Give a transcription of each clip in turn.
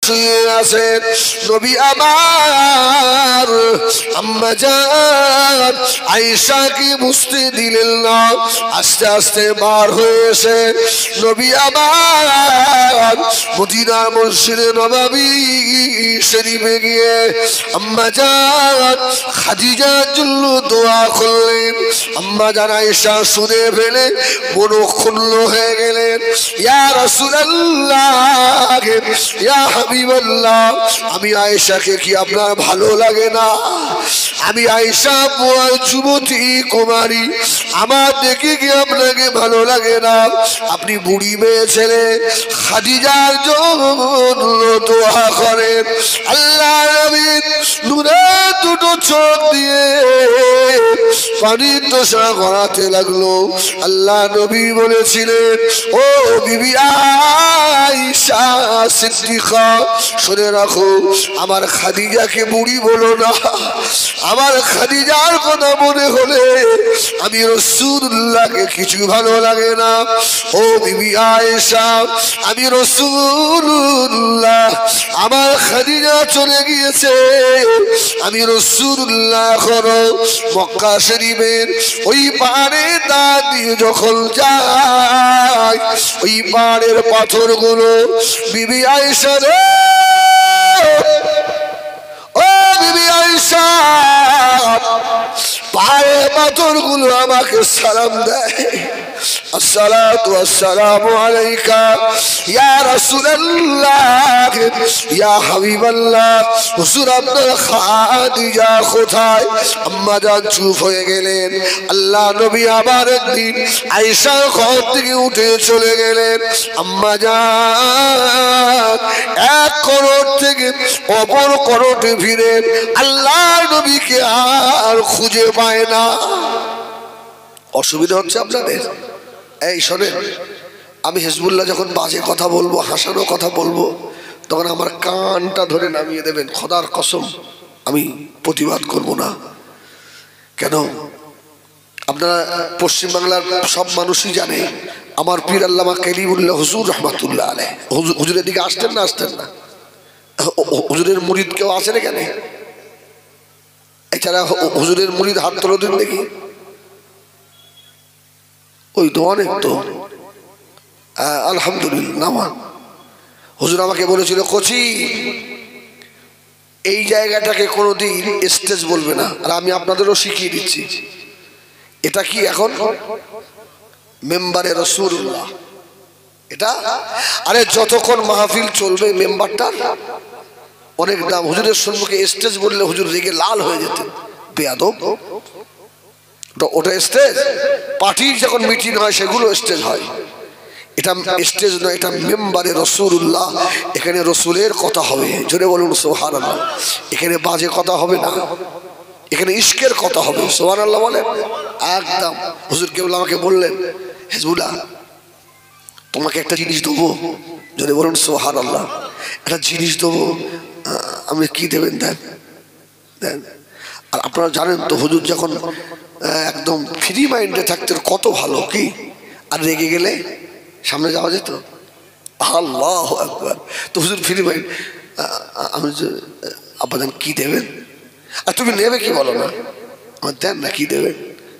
শুয়ে আছেন নবী আমার আম্মা জান আয়েশাকে বুঝতে দিলেন না আস্তে আস্তে বার হয়ে এসে নবী আমার মদিনার মসজিদে নববী শরীফে গিয়ে আম্মা জান খাদিজার জন্য দোয়া করলেন আম্মা জান আয়েশা শুনে ফেলে মনক্ষুণ্ণ হয়ে গেলেন ইয়া রাসূলুল্লাহ ইয়া হাবিবাল্লাহ আমি আয়েশাকে কি আপনার ভালো লাগে না আমি আয়েশা যুবতী কুমারী আমার দেখে কি আপনাকে ভালো লাগে না আপনি বুড়ি মেয়ে ছেলে খাদিজার জন্য দোয়া করেন আল্লাহ নবী নূরে দুটো চোখ দিয়ে পানির দোষা করাতে লাগলো আল্লাহ নবী বলেছিলেন ও বিবি আয়েশা সিদ্দিকা শুনে রাখো আমার খাদিজাকে বুড়ি বলো না আমার খাদিজার কথা মনে হলে আমি রাসূলুল্লাহকে কিছু ভালো লাগে না ও বিবি আয়েশা আমি রাসূলুল্লাহ আমার খাদিজা চলে গিয়েছে আমি রাসূলুল্লাহ করো মক্কা শরীফের ওই পাহাড়ে দাঁত দিয়ে যখন যায় ওই পাহাড়ের পাথরগুলো বিবি আয়েশা রে ও বিবি আয়েশা পাহাড়ের পাথরগুলো আমাকে সালাম দেয় আসসালাতু ওয়াসসালামু আলাইকা ইয়া রাসূলুল্লাহ ইয়া হাবিবাল্লাহ হুজুর আপনার খাদিজা কোথায় আম্মা জান চুপ হয়ে গেলেন আল্লাহ নবী আবার একদিন আয়েশার ঘর থেকে উঠে চলে গেলেন আম্মা জান এক করোট থেকে অপর করোটে ফিরে আল্লাহ নবীকে আর খুঁজে পায় না অসুবিধা হচ্ছে আপনাদের এই শোনেন আমি হিজবুল্লাহ যখন বাজে কথা বলবো হাসানো কথা বলবো তখন আমার কানটা ধরে নামিয়ে দেবেন খোদার কসম আমি প্রতিবাদ করব না কেন আপনারা পশ্চিম বাংলার সব মানুষই জানে আমার পীর আল্লামা কালিমুল্লাহ হুজুর রহমাতুল্লাহ আলাইহি হুজুরের দিকে আসতেন না হুজুরের মুরিদ কেউ আসে না কেন এছাড়া হুজুরের মুরিদ হাত তোলো দিন দেখি ওই তো অনেক তো আলহামদুলিল্লাহ হুজুর আমাকে বলেছিল কোচি এই জায়গাটাকে কোনোদিন স্টেজ বলবে না আর আমি আপনাদেরও শিখিয়ে দিচ্ছি এটা কি এখন মেম্বারে রাসূলুল্লাহ এটা আরে যতক্ষণ মাহফিল চলবে মেম্বারটা অনেক দাম হুজুরের সম্মুখে স্টেজ বললে হুজুর রেগে লাল হয়ে যেতেন বেয়াদব ওটা স্টেজ পার্টির যখন মিটিং হয় সেগুলো স্টেজ হয় এটা স্টেজ নয় এটা মেম্বারে রাসূলুল্লাহ এখানে রাসূলের কথা হবে জোরে বলুন সুবহানাল্লাহ এখানে বাজে কথা হবে না এখানে ইশকের কথা হবে সুবহানাল্লাহ বলেন একদম হুজুর কেবল আমাকে বললেন হিজবুল্লাহ তোমাকে একটা জিনিস দেবো জোরে বলুন সুবহানাল্লাহ একটা জিনিস দেবো আমি কি দেবেন দেন আর আপনারা জানেন তো হুজুর যখন একদম ফ্রি মাইন্ডে থাকতেন কত ভালো কি আর রেগে গেলে সামনে যাওয়া যেত আল্লাহু আকবার তো হুজুর ফ্রি মাইন্ড আমি আব্বাজান কি দেবেন আর তুমি নেবে কি বলো না আমার দেন না কি দেবেন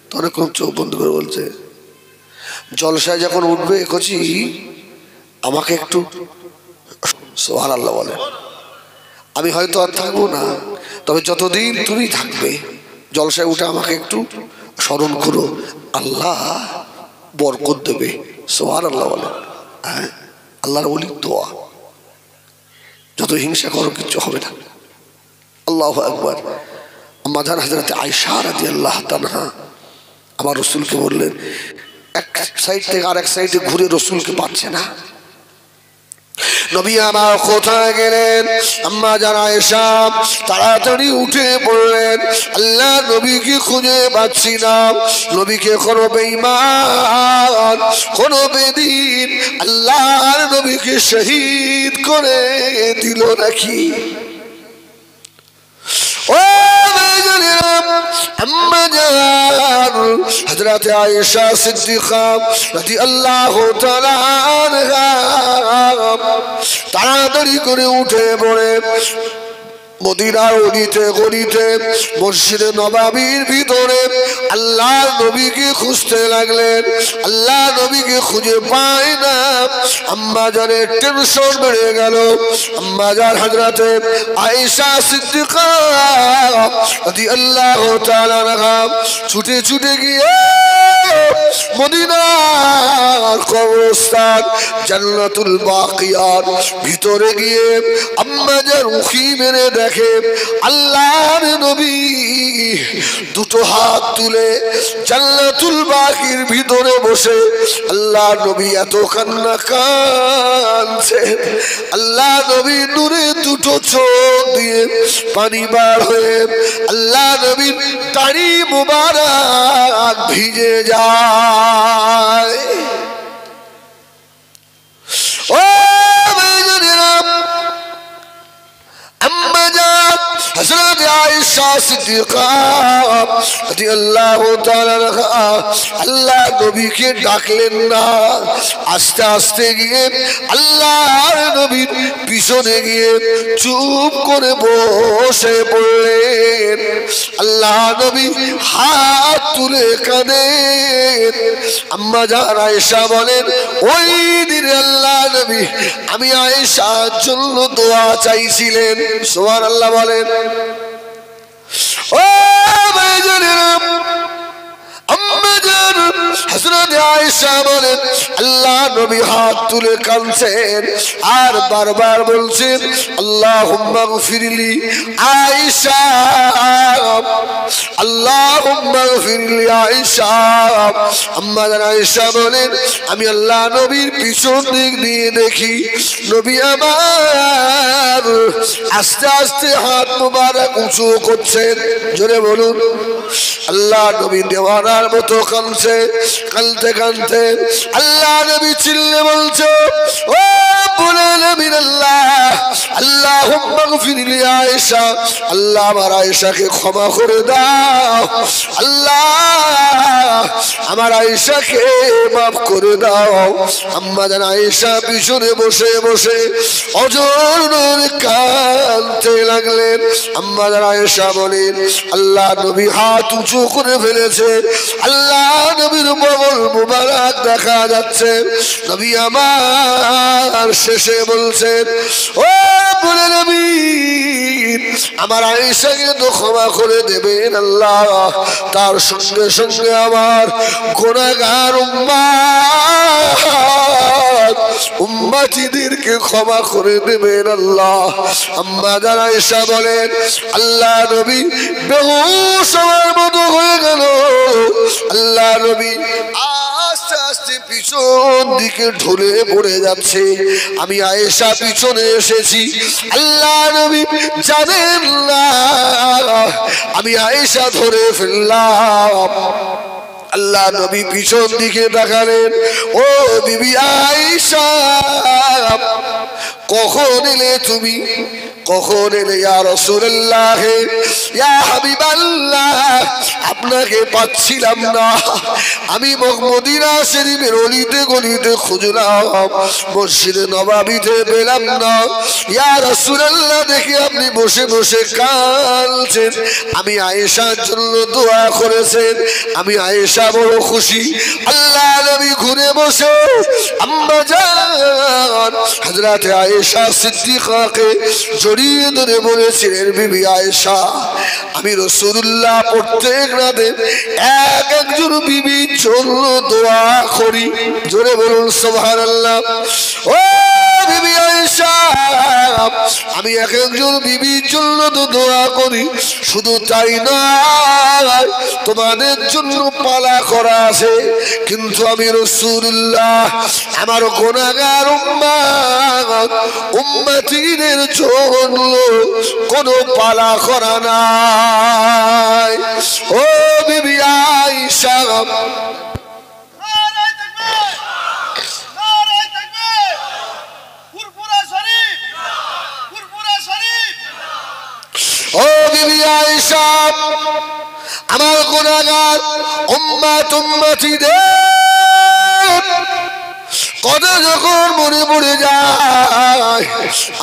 তো অনেকক্ষণ চোখ বন্ধ করে বলছে জলসায় যখন উঠবে কচি আমাকে একটু সুবহানাল্লাহ বলে আমি হয়তো আর থাকবো না তবে যতদিন তুমি থাকবে জলসায় উঠে আমাকে একটু স্মরণ করো আল্লাহ বরকত দেবে সুবহানাল্লাহ বলে হ্যাঁ আল্লাহর ওলি দোয়া যত হিংসা করো কিচ্ছু হবে না আল্লাহু আকবার আম্মা জান হযরত আয়েশা রাদিয়াল্লাহু তাআলা আমার রাসূলকে বললেন এক সাইড থেকে আরেক সাইডে ঘুরে রাসূলকে পাচ্ছে না নবী আমার কোথায় গেলেন আম্মা জান আয়েশা তাড়াতাড়ি উঠে পড়লেন আল্লাহ নবীকে খুঁজে পাচ্ছি না নবীকে কোনো বেঈমান কোনো বেদীন আল্লাহর নবীকে শহীদ করে দিল নাকি ও আম্মা জান হযরত আয়েশা সিদ্দিকা রাদিয়াল্লাহু তাআলা আনহা তাড়াতাড়ি করে উঠে পড়ে মদিনার অলিতে গলিতে মসজিদে নববীর ভিতরে আল্লাহর নবীকে খুঁজতে লাগলেন। আল্লাহ নবীকে খুঁজে পায় না। আম্মা জানের টেনশন বেড়ে গেল। আম্মা জান হযরতে আয়েশা সিদ্দিকা রাদিয়াল্লাহু তাআলা আনহা ছুটে ছুটে গিয়ে মদিনার কবরস্থান জান্নাতুল বাকিয়ার ভিতরে গিয়ে আম্মা জান উকি মেরে দেখে আল্লাহর নবী দুটো হাত তুলে জান্নাতুল বাকির ভিতরে বসে আল্লাহর নবী এত কান্না কাঁদছে। আল্লাহ নবী নূরে দুটো চোখ দিয়ে পানি বার হয়ে আল্লাহ নবীর দাড়ি মুবারক ভিজে যায়। ও আম্মা জান হযরত আয়েশা সিদ্দিকা রাদিয়াল্লাহু তাআলা আনহা আল্লাহ নবীকে ডাকলেন না। আস্তে আস্তে গিয়ে আল্লাহর নবীর পিছনে গিয়ে চুপ করে বসে পড়লেন। আল্লাহ নবী হাত তুলে কাঁদেন। আম্মা জান আয়েশা বলেন, ওই দিন আল্লাহ নবী আমি আয়েশার জন্য দোয়া চাইছিলেন। সুবহানাল্লাহ বলেন। ও ভাইজানেরা, আম্মা জান হযরত আয়েশা বলেন আল্লাহ নবী হাত তুলে কাঁদছেন আর বারবার বলছেন আল্লাহুম্মা গফিরলি আয়েশা, আল্লাহুম্মা গফিরলি আয়েশা। আম্মা জান আয়েশা বলেন আমি আল্লাহ নবীর পিছন দিক দিয়ে দেখি নবী আমার আস্তে আস্তে হাত মুবারক উঁচু করছেন। জোরে বলুন। আল্লাহ নবী দেওয়ানার মতো কাঁদছে। কাঁদতে কাঁদতে আল্লাহ নবী চিল্লে বলছে, ও বলে নবী আল্লাহ, আল্লাহুম্মা গফিরলি আয়েশা, আল্লাহ আমার আয়েশাকে ক্ষমা করে দাও। আল্লাহ আমার আয়েশাকে মাফ করে দাও। আম্মা জান আয়েশা পিছনে বসে বসে অজর কাঁদতে লাগলেন। আম্মা জান আয়েশা বলেন আল্লাহ নবী হাত উঁচু করে ফেলেছে। আল্লাহ নবীর বগল মুবারক দেখা যাচ্ছে। নবী আমার শেষে বলছেন, ও বলে নবী আমার আয়েশাকে তো ক্ষমা করে দেবেন আল্লাহ, তার সঙ্গে সঙ্গে আমার গুনাহগার উম্মতিদেরকে ক্ষমা করে দেবেন আল্লাহ। আম্মা জান আয়েশা বলেন আল্লাহ নবী বেহুশ হওয়ার মতো হয়ে গেল। আল্লাহ নবী আস্তে আস্তে পিছন দিকে ঢলে পড়ে যাচ্ছে। আমি আয়েশা পিছনে এসেছি। আল্লাহ নবী জানেন না আমি আয়েশা ধরে ফেললাম। আল্লাহ নবী পিছন দিকে তাকালেন, ও বিবি আয়েশা কখন এলে তুমি? কখন এলে ইয়া রাসূলুল্লাহ, ইয়া হাবিবাল্লাহ? আপনাকে পাচ্ছিলাম না। আমি মদিনা শরীফের অলিতে গলিতে খুঁজলাম, মসজিদে নববীতে পেলাম না। ইয়া রাসূলুল্লাহ দেখি আপনি বসে বসে কাঁদছেন। আমি আয়েশার জন্য দোয়া করেছেন। আমি আয়েশা বড় খুশি। আল্লাহ নবী ঘুরে বসে আম্মা জান হযরত আয়েশা সিদ্দিকাকে জড়িয়ে ধরে বলেছিলেন, বিবি আয়েশা আমি রাসূলুল্লাহ প্রত্যেক রাতে একজন বিবির জন্য দোয়া করি। জোরে বলুন সুবহানাল্লাহ। ও বিবি আয়েশা আমি একজন বিবির জন্য তো দোয়া করি, শুধু তাই নয় তোমাদের জন্য পালা করা আছে, কিন্তু আমি রাসূলুল্লাহ আমার গুনাহগার উম্মতিদের জন্য কোনো পালা করা নাই। ও বিবি আয়েশা ও বিবি আয়েশা আমার গুনাহগার উম্মতিদের কথা যখন মনে পড়ে যায়,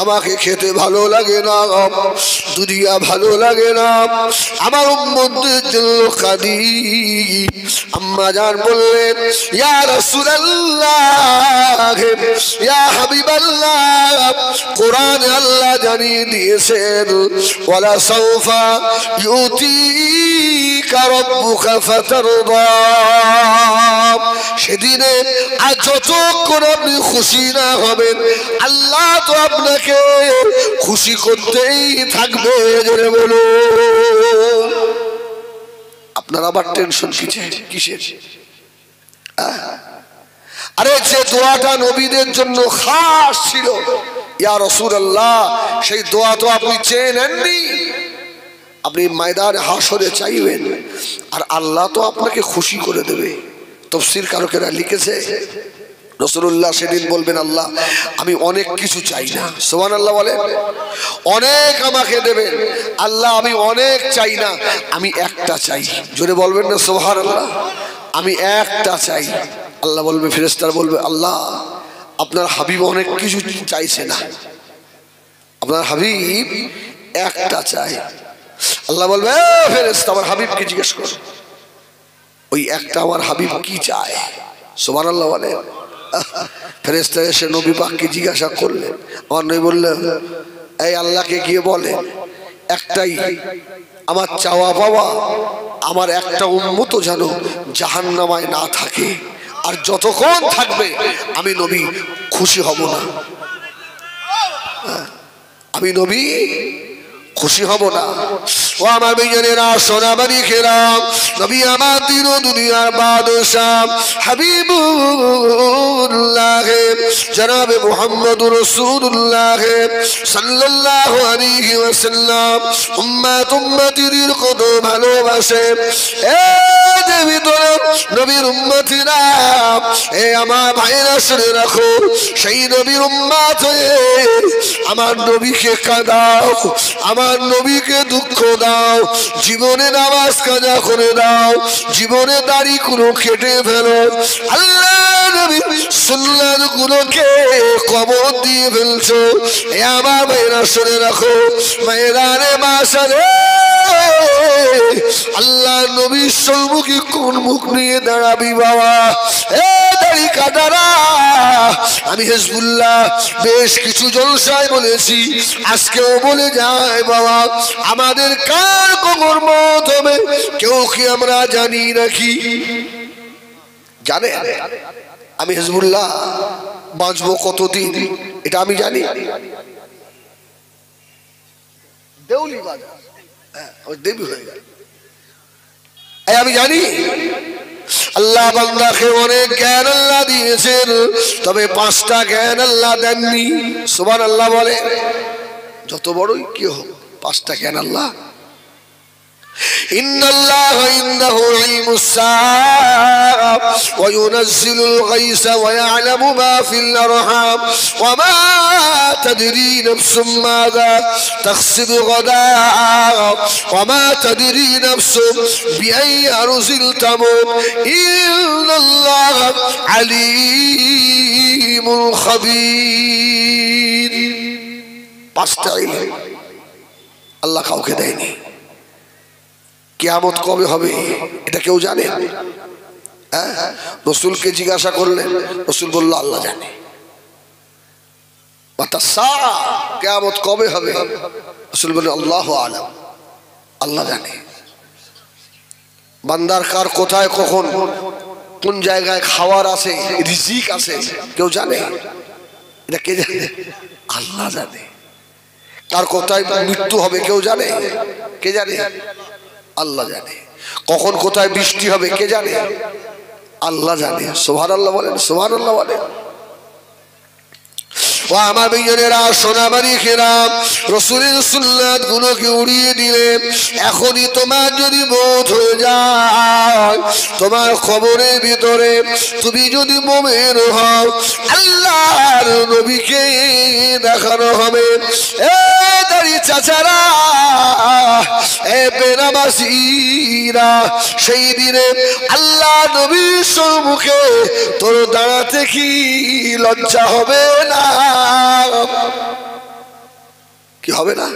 আমাকে খেতে ভালো লাগে না, দুনিয়া ভালো লাগে না, আমার উম্মতদের জন্য কাঁদি। আম্মা জান বললেন, ইয়া রাসূলুল্লাহ, ইয়া হাবিবাল্লাহ, কোরআনে আল্লাহ জানিয়ে দিয়েছেন, ওয়ালা সাউফা ইউতিকা রাব্বুকা ফাতারদা। সেদিনে আর যতক্ষণ আপনি খুশি না হবেন, আল্লাহ তো আপনাকে খুশি করতেই থাকবে। জোরে বলুন। আপনার আবার টেনশন কিসের? আরে যে দোয়াটা নবীদের জন্য খাস ছিল, ইয়া রাসূলুল্লাহ, সেই দোয়া তো আপনি চেয়ে নেননি। আপনি ময়দানে হাসরে চাইবেন, আর আল্লাহ তো আপনাকে খুশি করে দেবে। তাফসীর কারকেরা লিখেছে, রাসূলুল্লাহ সেদিন বলবেন, আল্লাহ আমি অনেক কিছু চাই না। সুবহানাল্লাহ বলেন। অনেক আমাকে দেবেন, আল্লাহ আমি অনেক চাই না, আমি একটা চাই। জোরে বলবেন না সুবহানাল্লাহ? আমি একটা চাই। আল্লাহ বলবে, ফেরেশতারা বলবে, আল্লাহ আপনার হাবিব অনেক কিছু চাইছে না, আপনার হাবিব একটা চাই। আল্লাহ বলবে, ফেরেশতা আমার হাবিবকে জিজ্ঞেস করো, ওই একটা আমার হাবিব কি চায়? সুবহানাল্লাহ বলেন। ফেরেশতা এসে নবী পাককে জিজ্ঞাসা করলেন, আমার নবী বললেন, এই আল্লাহকে গিয়ে বলে, একটাই আমার চাওয়া পাওয়া, আমার একটা উম্মত যেন জাহান্নামায় না থাকে, আর যতক্ষণ থাকবে আমি নবী খুশি হব না, আমি নবী খুশি হব না। ও আমার ভাইয়েরা, সোনাবাড়ি খেরাম, নবী আমার দিন দুনিয়ার বাদশাহ হাবিবুল্লাহ জনাবে মুহাম্মদুর রাসূলুল্লাহ সাল্লাল্লাহু আলাইহি ওয়াসাল্লাম উম্মতিদের কত ভালোবাসে। এ দেবী তোর নবীর উম্মতিরা, এ আমার ভাইরা শুনে রাখো, সেই নবীর উম্মত হয়ে আমার নবীকে কাঁদাও, আমার নবীকে দুঃখ দাও, জীবনে নামাজ কাজা করে দাও, জীবনে দাড়ি গুলো কেটে ফেলো, আল্লাহ নবীর সুন্নাত গুলোকে কবর দিয়ে ফেলছো। এ আমার ভাইরা শুনে রাখো, ময়দানে মাশারে আল্লাহ নবীর সম্মুখে কোন মুখ নিয়ে দাঁড়াবি বাবা? এ দাড়ি কাটারা, আমি হিজবুল্লাহ বেশ কিছু জলসায় বলেছি, আজকেও বলে যায় বাবা, আমাদের কার কবর মত হবে কেউ কি আমরা জানি নাকি? জানে আমি হিজবুল্লাহ বাঁচবো কতদিন এটা আমি জানি। দেউলি বাজার, দেবী হয়ে গেল, আমি জানি। আল্লাহ বান্দাকে অনেক জ্ঞান আল্লাহ দিয়েছেন, তবে 5টা জ্ঞান আল্লাহ দেননি। সুবহানাল্লাহ বলে। যত বড়ই কি হোক, 5টা জ্ঞান আল্লাহ। ইন্নাল্লাহা ইনদাহু ইলমুস সাআ ওয়া ইউনাজ্জিলুল গায়সা ওয়া ইয়া'লামু মা ফিল আরহাম ওয়া মা তাদরি নাফসুম মাযা তাকসিবু গাদা ওয়া মা তাদরি নাফসুম বিআইয়ি আরযিল তামুত ইন্নাল্লাহা আলীমুল খাবীর। 5টা ইলম আল্লাহ কাউকে দেয়নি। কিয়ামত কবে হবে এটা কেউ জানে? রাসূলকে জিজ্ঞাসা করলেন, রাসূল বলল আল্লাহ জানে। কিয়ামত কবে হবে? রাসূল বললেন আল্লাহু আ'লাম, আল্লাহ জানে। বান্দার কার কোথায় কখন কোন জায়গায় খাওয়ার আছে, রিজিক আছে, কেউ জানে? এটা কে জানে? আল্লাহ জানে। কার কোথায় মৃত্যু হবে কেউ জানে? কে জানে? আল্লাহ জানে। কখন কোথায় বৃষ্টি হবে কে জানে? আল্লাহ জানে। সুবহানাল্লাহ বলেন, সুবহানাল্লাহ বলেন। ও আমার ভাইয়েরা, সোনাবাড়ি খেরাম, রাসূলের সুন্নাত গুলোকে উড়িয়ে দিলেন। এখনই তোমার যদি মওত হয়ে যায়, তোমার খবরের ভিতরে তুমি যদি মুমিন হও, আল্লাহর নবীকে দেখানো হবে। এ দাড়ি চাচারা, এ বেনামাজিরা, সেই দিনে আল্লাহ নবীর সম্মুখে তোর দাঁড়াতে কি লজ্জা হবে না? কি হবে না?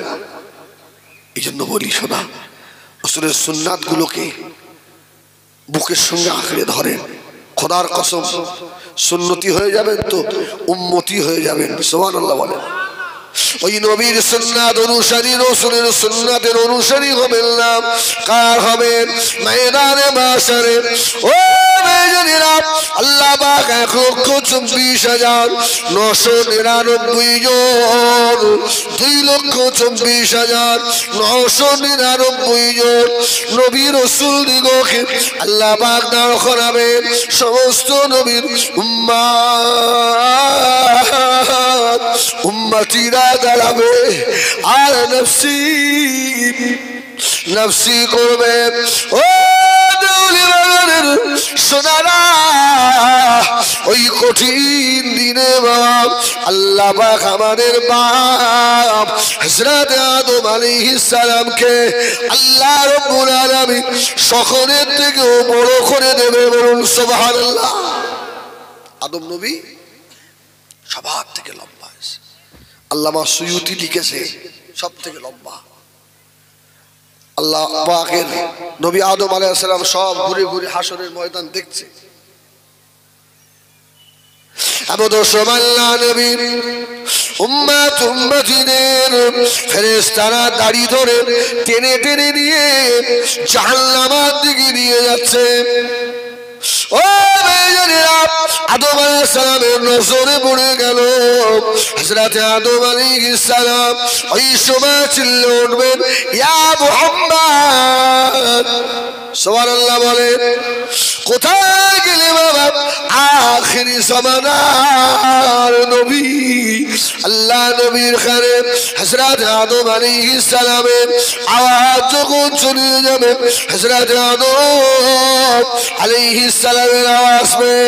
এই জন্য বলি শোনা, রাসূলের সুন্নাত গুলোকে বুকের সঙ্গে আঁকড়ে ধরেন। খোদার কসম সুন্নতি হয়ে যাবেন তো উম্মতি হয়ে যাবেন। সুবহানাল্লাহ বলেন। ওই নবীর সুন্নাত অনুসারী, রাসূলের সুন্নাতের অনুসারী হবেন না, কার হবেন? ময়দানে মাশারে ও ভাইজানেরা, আল্লাহ পাক 1,24,999 জন, 2,24,999 জন নবী রাসূল দিগকে আল্লাহ পাক দাঁড় করাবেন। সমস্ত নবীর উম্মাত উম্মতিরা দাঁড়াবে আর নফসি নফসি করবে। ও সোনারা, ওই কঠিন দিনে বাপ আল্লাহ পাক আমাদের বাপ হযরত আদম আলাইহিস সালামকে আল্লাহ রাব্বুল আলামিন সকলের থেকেও বড় করে দেবে। বলুন সুবহানাল্লাহ। আদম নবী সবার থেকে লম্বা, আল্লামা সুয়ুতি লিখেছে সব থেকে লম্বা। আল্লাহ পাকের নবী আদম আলাইহিস সালাম সব ঘুরে ঘুরে হাসরের ময়দান দেখছে। নবীর উম্মত উম্মতিদের ফেরেশতারা দাড়ি ধরে টেনে টেনে নিয়ে জাহান্নামের দিকে নিয়ে যাচ্ছে। ও ভাইজানেরা, আদম আলাইহিস সালামের নজরে পড়ে গেল। হযরত আদম আলাইহিস সালাম ওই সময় চিল্লে উঠবেন, ইয়া মুহাম্মদ। সুবহানাল্লাহ বলেন। কোথায় গেলে বাবা? আখিরি জামানার নবী আল্লাহ নবীর ঘরে হযরত আদম আলাইহিস সালামের আওয়াজ যখন চলে যাবে, হযরত আদম আলাইহিস সালামের আওয়াজ পেয়ে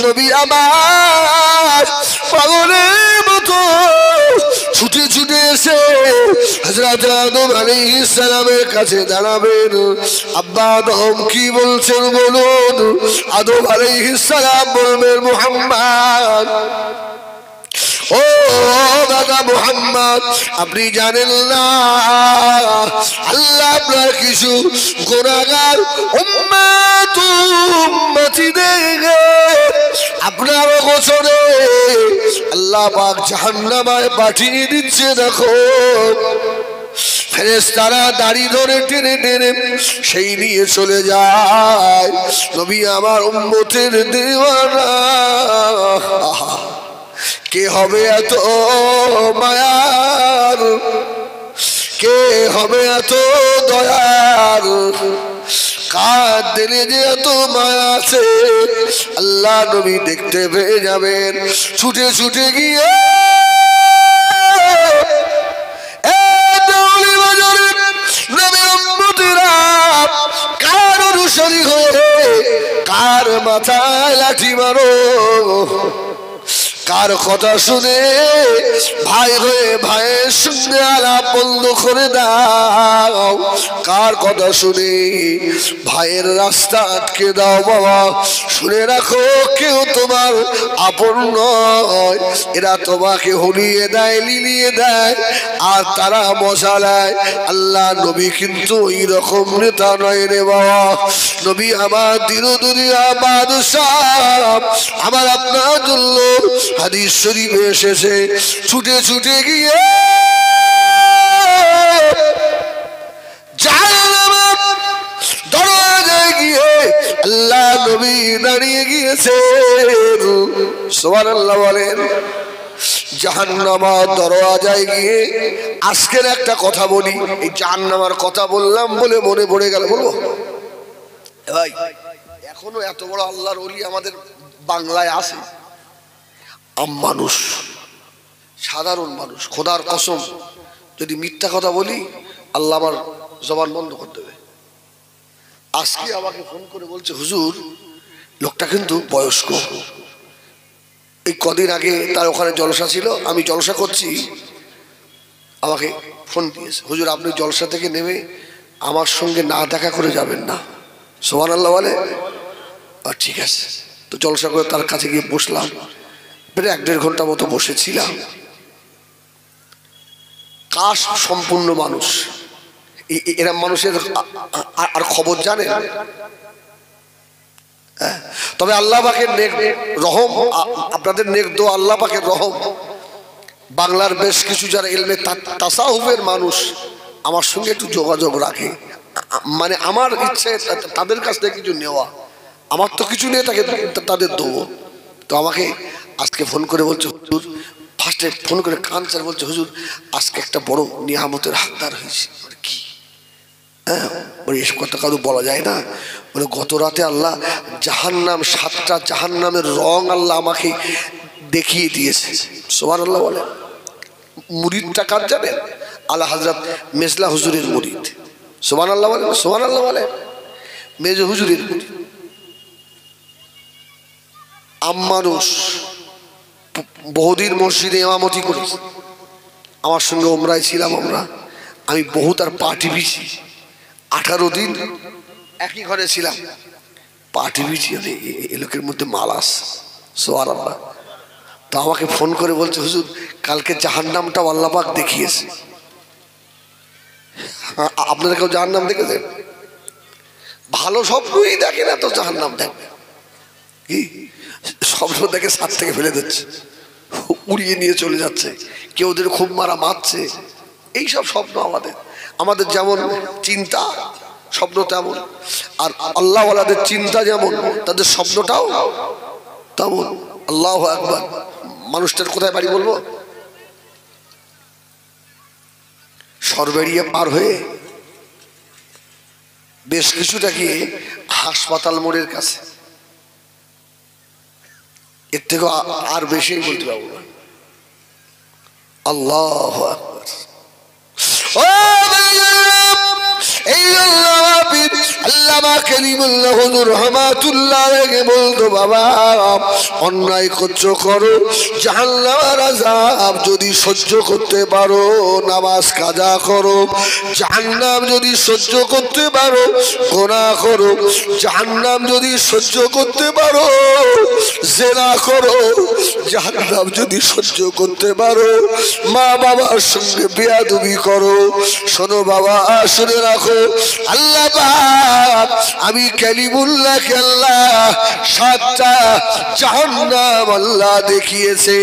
নবী আমার পাগলের মতো ছুটে ছুটে এসে হযরত আদম আলাইহিস সালামের কাছে দাঁড়াবেন। আব্বা আদম কি বলছেন বলুন। আদম আলাইহিস সালাম বলবেন, মুহাম্মদ, ও দাদা মুহাম্মদ, আপনি জানেন না আল্লাহ আপনার কিছু গুনাহগার উম্মত উম্মতিদের আপনার গোচরে আল্লাহ পাক জাহান্নামে পাঠিয়ে দিচ্ছে। দেখো ফেরেশতারা দাড়ি ধরে টেনে টেনে সেই নিয়ে চলে যায়। নবী আমার উম্মতের দিওয়ানা। কে হবে এত মায়ার, কে হবে এত দয়ার, কার দিলে যে এত মায়া আছে আল্লাহ নবী দেখতে পেয়ে যাবেন। ছুটে ছুটে গিয়ে কার অনুসারী হয়ে কার মাথায় লাঠি মারো, কার কথা শুনে ভাই হয়ে ভাইয়ের সঙ্গে আলাপ বন্ধ করে দাও, কার কথা শুনে ভাইয়ের রাস্তা আটকে দাও। বাবা শুনে রাখো, কেউ তোমার আপন নয়। এরা তোমাকে হলিয়ে দেয়, লিলিয়ে দেয়, আর তারা মজা নেয়। আল্লাহ নবী কিন্তু ওই রকম নেতা নয় রে বাবা। নবী আমার দিন দুনিয়া বাদশাহ, আমার আপনার জন্য হাদিস শরীফে এসেছে ছুটে ছুটে গিয়ে জাহান্নামের দরজায় গিয়ে আল্লাহ নবী দাঁড়িয়ে গিয়েছেন। সুবহানাল্লাহ বলেন। জাহান্নামের দরজায় গিয়ে আজকের একটা কথা বলি, এই জাহান্নামের কথা বললাম বলে মনে পড়ে গেল, বলবো ভাই? এখনো এত বড় আল্লাহর ওলি আমাদের বাংলায় আছে? মানুষ, সাধারণ মানুষ। খোদার কসম যদি মিথ্যা কথা বলি আল্লাহ আমার জবান বন্ধ করে দেবে। আজকে আমাকে ফোন করে বলছে, হুজুর লোকটা কিন্তু বয়স্ক। এই কদিন আগে তার ওখানে জলসা ছিল, আমি জলসা করছি, আমাকে ফোন দিয়েছে, হুজুর আপনি জলসা থেকে নেমে আমার সঙ্গে না দেখা করে যাবেন না। সুবহানাল্লাহ বলে। আর ঠিক আছে, তো জলসা করে তার কাছে গিয়ে বসলাম, প্রায় 1-1.5 ঘন্টা মতো বসেছিলাম। কাশ সম্পূর্ণ মানুষ, এরা মানুষের আর খবর জানে। তবে আল্লাহ পাকের নেক রহম, আপনাদের নেক দোয়া আল্লাহ পাকের রহম, বাংলার বেশ কিছু যারা ইলমে তাসাউফের মানুষ আমার সঙ্গে একটু যোগাযোগ রাখে। মানে আমার ইচ্ছে তাদের কাছ থেকে কিছু নেওয়া, আমার তো কিছু নেই, তাদের দেবো। তো আমাকে আজকে ফোন করে বলছে হুজুর, ফার্স্টে ফোন করে কানসার বলছে হুজুর আজকে একটা বড় নিয়ামতের হাকদার হয়েছে। কি? হ্যাঁ, এসব কথা কারো বলা যায় না। বলে গত রাতে আল্লাহ জাহান্নাম, 7টা জাহান্নামের রং আল্লাহ আমাকে দেখিয়ে দিয়েছে। সুবহানাল্লাহ বলে। মুরিদটা কার জানেন? আলা হযরত মেজলা হুজুরের মুরিদ। সুবহানাল্লাহ বলে, সুবহানাল্লাহ বলে। মেজ হুজুরের মুরিদ। মানুষ বহুদিন মসজিদে ইমামতি করি, আমার সঙ্গে ওমরায় ছিলাম আমরা, আমি বহু তার পা টিপিছি। 18 দিন একই ঘরে ছিলাম, পা টিপিছি। এ লোকের মধ্যে মালাস। সুবহানাল্লাহ। তো আমাকে ফোন করে বলছে হুজুর কালকে জাহান্নামটা আল্লাহ পাক দেখিয়েছে। আপনারা কেউ জাহান্নাম দেখেছেন? ভালো স্বপ্নই দেখে না তো জাহান্নাম দেখবে কি? স্বপ্ন দেখে ছাদ থেকে ফেলে দিচ্ছে, উড়িয়ে নিয়ে চলে যাচ্ছে, কেউ ওদের খুব মারা মারছে। এইসব স্বপ্ন আমাদের যেমন চিন্তা স্বপ্ন তেমন, আর আল্লাহওয়ালাদের চিন্তা যেমন তাদের স্বপ্নটাও তেমন। আল্লাহু আকবার। মানুষটার কোথায় বাড়ি বলবো? সরবেরিয়া পার হয়ে বেশ কিছুটা গিয়ে হাসপাতাল মোড়ের কাছে, এর থেকে আর বেশি বলতে পারবো না। আল্লাহু আকবার। আল্লামা কালিমুল্লাহ হুজুর রহমাতুল্লাহ আলাইহি বলতো বাবা অন্যায় করছো করো, জাহান্নামের আযাব যদি সহ্য করতে পারো নামাজ কাজা করো, জাহান্নাম যদি সহ্য করতে পারো গুনাহ করো, জাহান্নাম যদি সহ্য করতে পারো জিনা করো, জাহান্নাম যদি সহ্য করতে পারো মা বাবার সঙ্গে বেয়াদবি করো। শোনো বাবা, শুনে রাখো, আল্লাহ পাক আমি কালিমুল্লাহকে আল্লাহ 7টা জাহান্নাম আল্লাহ দেখিয়েছে।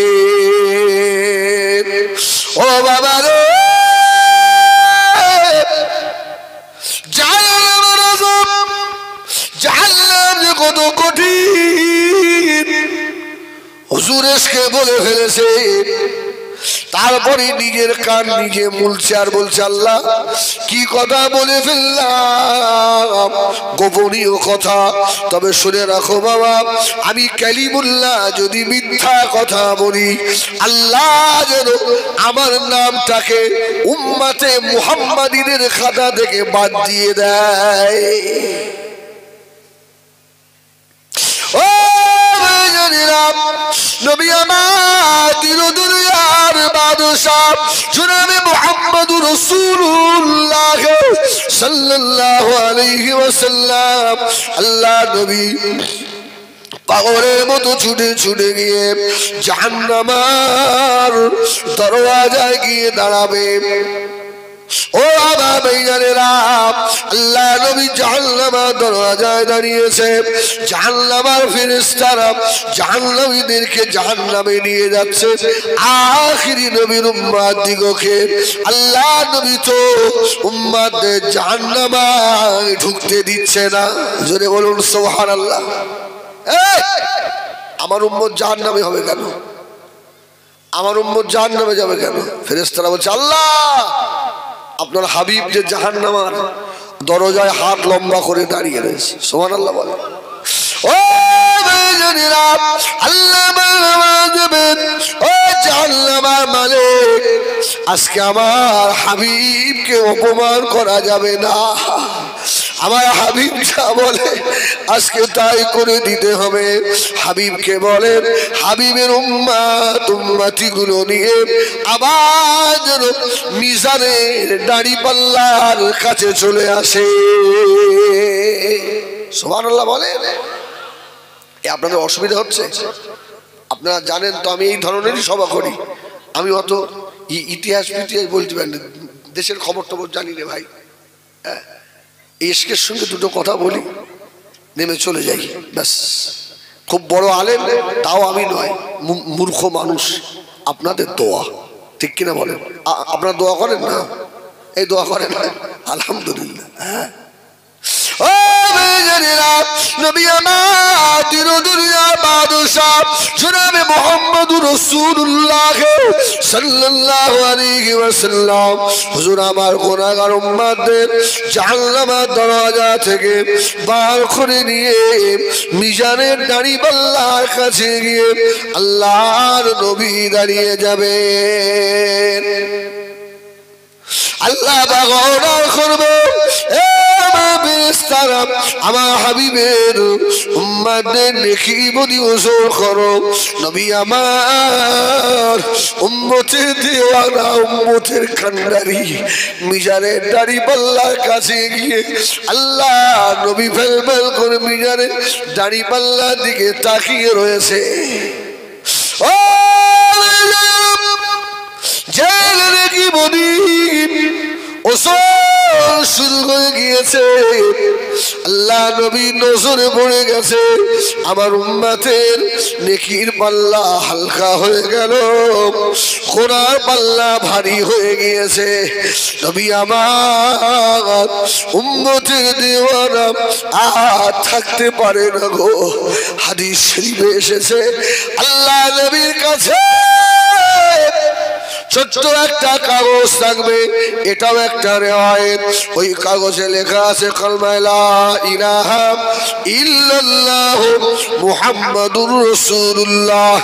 ও বাবা রে, জাহান্নাম যে কত কঠিন হুজুর এসকে বলে ফেলেছে। তারপরে নিজের কান নিজে মুলছে আর বলছে আল্লাহ কি কথা বলে ফেললাম, গোপনীয় কথা। তবে শুনে রাখো বাবা, আমি কালিমুল্লাহ যদি মিথ্যা কথা বলি আল্লাহ যেন আমার নামটাকে উম্মতে মুহাম্মাদিনের খাতা থেকে বাদ দিয়ে দেয়। ও নবী আমার দিন-ও-দুনিয়ার বাদশা জনাবে মুহাম্মদুর রাসূলুল্লাহ সাল্লাল্লাহু আলাইহি ওয়াসাল্লাম, আল্লাহ নবী পাগলের মতো ছুটে ছুটে গিয়ে জাহান্নামের দরওয়াজায় গিয়ে দাঁড়াবে। ও আমার ভাইজানেরা, আল্লাহ নবী জাহান্নামের দরওয়াজায় দাঁড়িয়েছে। জাহান্নামের ফেরেশতারা জাহান্নামীদেরকে জাহান্নামে নিয়ে যাচ্ছে। আখিরি নবীর উম্মত দিগকে আল্লাহ নবী তো উম্মতদের জাহান্নামে ঢুকতে দিচ্ছে না। জোরে বলুন সুবহানাল্লাহ। আমার উম্মত জাহান্নামে হবে কেন? আমার উম্মত জাহান্নামে যাবে কেন? ফেরেশতারা বলছে আল্লাহ আপনার হাবিব যে জাহান্নামের দরজায় হাত লম্বা করে দাঁড়িয়ে রয়েছে। সুবহানাল্লাহ বলে। ও ভাইজানেরা, আল্লাহ বলবেন ও জাহান্নামের মালিক আজকে আমার হাবিবকে অপমান করা যাবে না। আমার হাবিব যা বলে আজকে তাই করে দিতে হবে। হাবিবকে বলেন হাবিবের উম্মতি গুলো নিয়ে আবার যেন মিজানের দাড়ি পাল্লার কাছে চলে আসে। সুবহানাল্লাহ বলেন। আপনাদের অসুবিধা হচ্ছে? আপনারা জানেন তো আমি এই ধরনেরই সভা করি। আমি অত ইতিহাস বলতে পারি না, দেশের খবর টবর জানি রে ভাই। হ্যাঁ, এসকের সঙ্গে দুটো কথা বলি, নেমে চলে যাই ব্যাস। খুব বড় আলেম তাও আমি নয়, মূর্খ মানুষ। আপনাদের দোয়া, ঠিক কিনা বলেন? আপনারা দোয়া করেন না? এই দোয়া করেন না, আলহামদুলিল্লাহ। হ্যাঁ, ও মেজরিরা, নবী আমার দিন দুনিয়া বাদশা জনাবে মুহাম্মদুর রাসূলুল্লাহ সাল্লাল্লাহু আলাইহি ওয়াসাল্লাম হুজুর আমার গুনাহগার উম্মতদের জাহান্নামের দরজা থেকে বার করে নিয়ে মিজানের দাড়ি পাল্লার কাছে গিয়ে আল্লাহর নবী দাঁড়িয়ে যাবেন। আল্লাহ বাগড়া করবে, আমার হাবিবের উম্মতের নেকি বদি ওজোর করো। নবী আমার উম্মতের দেওয়ানা, উম্মতের কান্ডারি মিজানের দাড়ি পাল্লার কাছে গিয়ে আল্লাহ নবী ফেল ফেল করে মিজানের দাড়ি পাল্লার দিকে তাকিয়ে রয়েছে। ও জেলে কি বলি ওসর শুরু হয়ে গিয়েছে। আল্লাহ নবী নজরে পড়ে গেছে, আমার উম্মতের নেকির পাল্লা হালকা হয়ে গেল, গোনার পাল্লা ভারী হয়ে গিয়েছে। নবী আমার উম্মতের দেওয়ানা আর থাকতে পারে না গো। হাদিস শরীফে এসেছে আল্লাহ নবীর কাছে ছোট্ট একটা কাগজ থাকবে, এটাও একটা রিওয়ায়াত। ওই কাগজে লেখা আছে কালেমা লা ইলাহা ইল্লাল্লাহ মুহাম্মাদুর রাসূলুল্লাহ।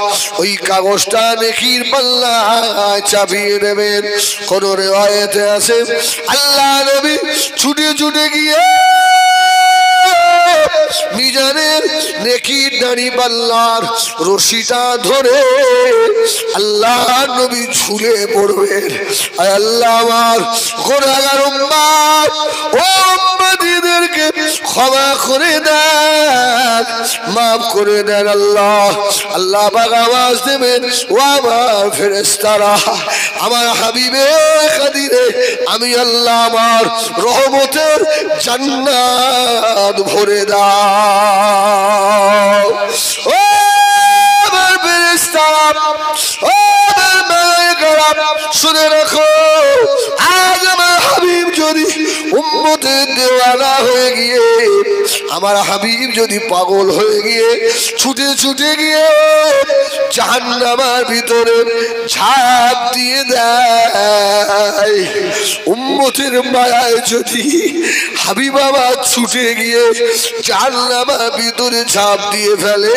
ওই কাগজটা নেকির পাল্লায় চাপিয়ে দেবেন। কোন রিওয়ায়াতে আছে আল্লাহ নবী ছুটে ছুটে গিয়ে মিজানের নেকির দাড়ি পাল্লার রশিটা ধরে আল্লাহ নবী ঝুলে পড়বেন। আয় আল্লাহ আমার গুনাহগার উম্মত ও উম্মতীদেরকে ক্ষমা করে দেন, মাফ করে দেন আল্লাহ। আল্লাহ পাক আওয়াজ দেবেন, ও আমার ফেরেশতারা আমার হাবিবের খাতিরে আমি আল্লাহ আমার রহমতের জান্নাত ভরে দাও। ও আমার ফেরেশতারা, ও আমার মালায়েকারা, শুনে রাখো, আজ আমার হাবিব যদি উম্মতের দেওয়ানা হয়ে গিয়ে, আমার হাবিব যদি পাগল হয়ে গিয়ে ছুটে ছুটে গিয়ে জাহান্নামের ভিতরে ঝাঁপ দিয়ে দেয়, উম্মতের মায়ায় যদি হাবিব আমার ছুটে গিয়ে জাহান্নামের ভিতরে ঝাঁপ দিয়ে ফেলে,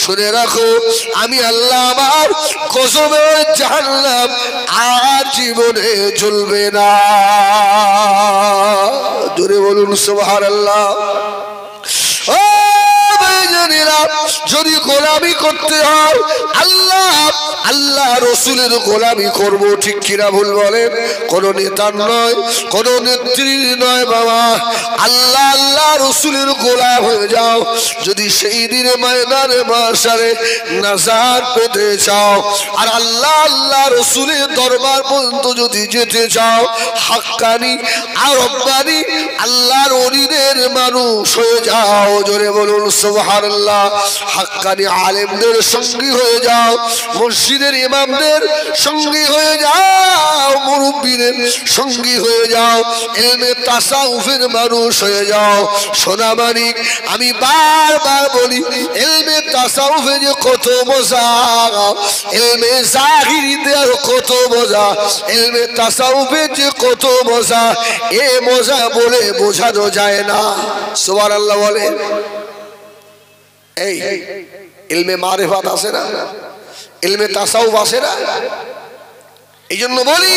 শুনে রাখো আমি আল্লাহ আমার কসমে জাহান্নাম আর জীবনে জ্বলবে না। জোরে বলুন সুবহানাল্লাহ। ও ভাইজানেরা, যদি গোলামি করতে হয় আল্লাহ আল্লাহ রসুলের গোলামি করব, ঠিক কিনা ভুল বলেন? কোন নেতার নয়, কোন নেত্রীর নয় বাবা, আল্লাহ আল্লাহ রসুলের গোলাম হয়ে যাও। যদি সেই দিনে ময়দানে মাশারে নাজাত পেতে চাও আর আল্লাহ আল্লাহ রসুলের দরবার পর্যন্ত যদি যেতে চাও, হাক্কানি আর রব্বানি আল্লাহর ওলিদের মানুষ হয়ে যাও। জোরে বলুন সুবহানাল্লাহ। হাক্কানি আলেমদের সঙ্গী হয়ে যাও, মসজিদের ইমামদের সঙ্গী হয়ে যাও, মুরব্বীদের সঙ্গী হয়ে যাও, ইলমে তাসাউফের মানুষ হয়ে যাও। সোনা মানিক, আমি বারবার বলি ইলমে তাসাউফে যে কত মজা, ইলমে জাহিরিতে আর কত মজা, ইলমে তাসাউফে যে কত মজা, এ মজা বলে বোঝানো যায় না। সুবহানাল্লাহ বলে। এই ইলমে মারিফাত আছে না, ইলমে তাসাউফ আছে না। এই জন্য বলি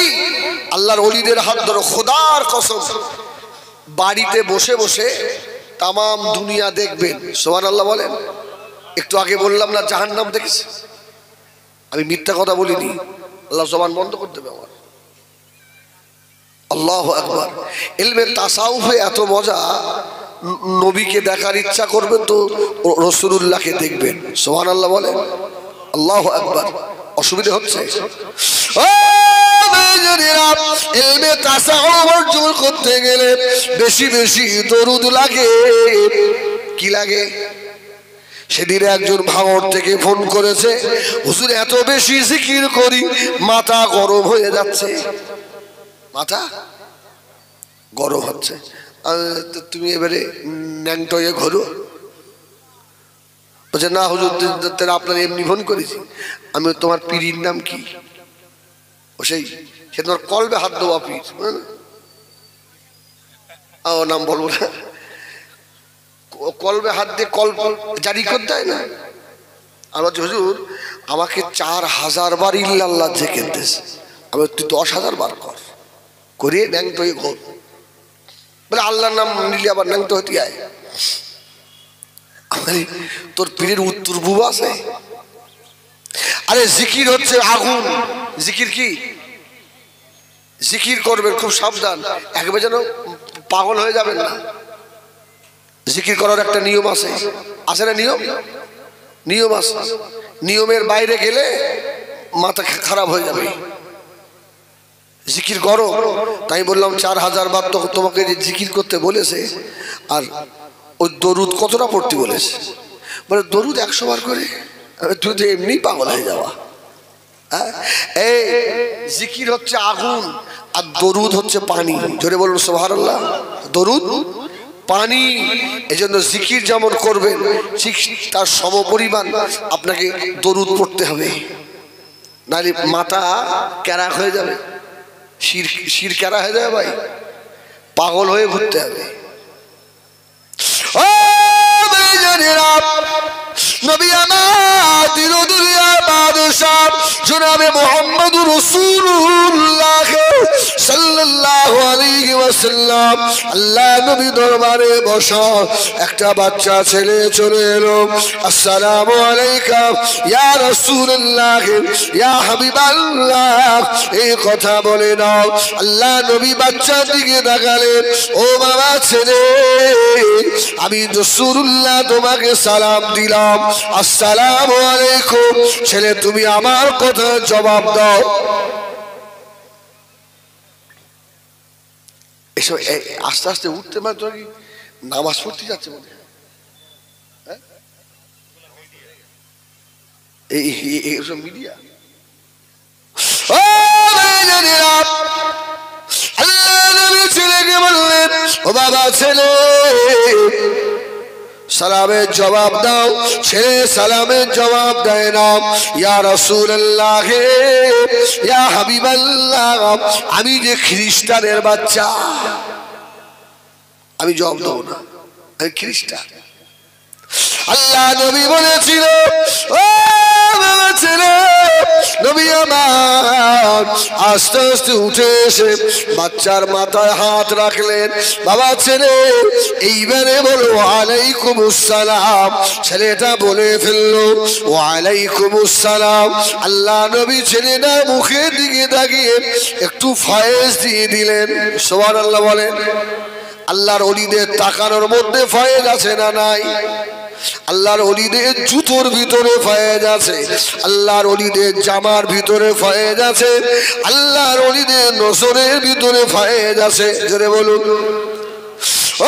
আল্লাহর ওলিদের হাত ধরো, খোদার কসম বাড়িতে বসে বসে তামাম দুনিয়া দেখবেন। সুবহানাল্লাহ বলেন। একটু আগে বললাম না জাহান্নাম দেখেছে, আমি মিথ্যা কথা বলিনি। আল্লাহ জবান বন্ধ করতে দেবে আমার। আল্লাহু আকবার। ইলমে তাসাউফে এত মজা, নবীকে দেখার ইচ্ছা করবেন তো রাসূলুল্লাহকে দেখবেন। সুবহানাল্লাহ বলেন। আল্লাহু আকবার। অসুবিধা হচ্ছে? ইলমে তাসাউফ অর্জন করতে গেলে বেশি বেশি দরুদ লাগে। কি লাগে? সেদিন একজন ভাঙড় থেকে ফোন করেছে, হুজুর এত বেশি জিকির করি মাথা গরম হয়ে যাচ্ছে। মাথা গরম হচ্ছে। তুমি এবারে ন্যাংটয়ে ঘোরো। বলছে না হুজুর, আপনার এমনি ফোন করেছি। আমি তোমার পীরের নাম কি? ও সেই সে তোমার কলবে হাত দেওয়া পীর, ও নাম বলবো না। কলবে হাত দিয়ে কল জারি করতে হয় না। আমার হুজুর আমাকে 4000 বার ইল্লাল্লাহ জিকির দিয়েছে। আমি তুই 10,000 বার কর, করে ন্যাংটয়ে ঘোর। বলে আল্লাহর নাম নিলে আবার ন্যাংটো হতে আয়। তোর পীরের উত্তর বুবা আছে। আরে জিকির হচ্ছে আগুন। জিকির কি? জিকির করবেন, খুব সাবধান, একবার যেন পাগল হয়ে যাবেন না। জিকির করার একটা নিয়ম আছে, আছে না? নিয়ম আছে। নিয়মের বাইরে গেলে মাথা খারাপ হয়ে যাবে। জিকির করো, তাই বললাম 4000 বার তো তোমাকে যে জিকির করতে বলেছে। আর ওই দরুদ কতটা পড়তে বলেছে? বলে দরুদ 100 বার করে। তুই তো এমনি পাগল হয়ে যাওয়া। এই জিকির হচ্ছে আগুন আর দরুদ হচ্ছে পানি। জোরে বলুন সুবহানাল্লাহ। দরুদ পানি। এজন্য জিকির যেমন করবেন ঠিক তার সমপরিমাণ আপনাকে দরুদ পড়তে হবে, নাহলে মাথা ক্যারা হয়ে যাবে। শির ক্যারা হয়ে যাবে ভাই, পাগল হয়ে ঘুরতে হবে। নবী আমার দিনদুলিয়া বাদশাহ জনাবে মুহাম্মদুর রাসূলুল্লাহ সাল্লাল্লাহু আলাইহি ওয়াসাল্লাম আল্লাহ নবী দরবারে বসা একটা বাচ্চা ছেলে চলে এলো। আসসালামু আলাইকা ইয়া রাসূলুল্লাহ ইয়া হাবিবাল্লাহ, এই কথা বলে নাও। আল্লাহ নবী বাচ্চার দিকে তাকালেন। ও বাবা ছেলে, আমি রাসূলুল্লাহ তোমাকে সালাম দিলাম, আসসালামু আলাইকুম। ছেলে তুমি আমার কথা জবাব দাও। এসব আস্তে আস্তে উঠতে মানে তোর কি নামাজ পড়তে যাচ্ছে মনে হয়? এইসব মিডিয়া। আল্লাহ নবী ছেলেকে বললেন, ও বাবা ছেলে সালামের জবাব দাও। ছেলে সালামের জবাব দেয় না। ইয়া রাসূলুল্লাহ ইয়া হাবিবাল্লাহ, আমি যে খ্রিস্টানের বাচ্চা, আমি জবাব দেব না, আমি খ্রিস্টান। আল্লাহ নবী বলেছিল, ও বাবা ছেলে, নবী আমার আস্তে আস্তে উঠে এসে বাচ্চার মাথায় হাত রাখলেন। বাবা ছেলে এইবারে বলো ওয়ালাইকুমুস সালাম। ছেলেটা বলে ফেললো ওয়ালাইকুমুস সালাম। আল্লাহ নবী ছেলেটা মুখের দিকে তাকিয়ে একটু ফয়েজ দিয়ে দিলেন। সুবহানাল্লাহ বলেন। আল্লাহর ওলিদের তাকানোর মধ্যে ফয়েজ আছে না নাই? আল্লাহর ওলিদের জুতোর ভিতরে ফয়েজ আছে, আল্লাহর ওলিদের জামার ভিতরে ফয়েজ আছে, আল্লাহর ওলিদের নসরের ভিতরে ফয়েজ আছে। জোরে বলুন।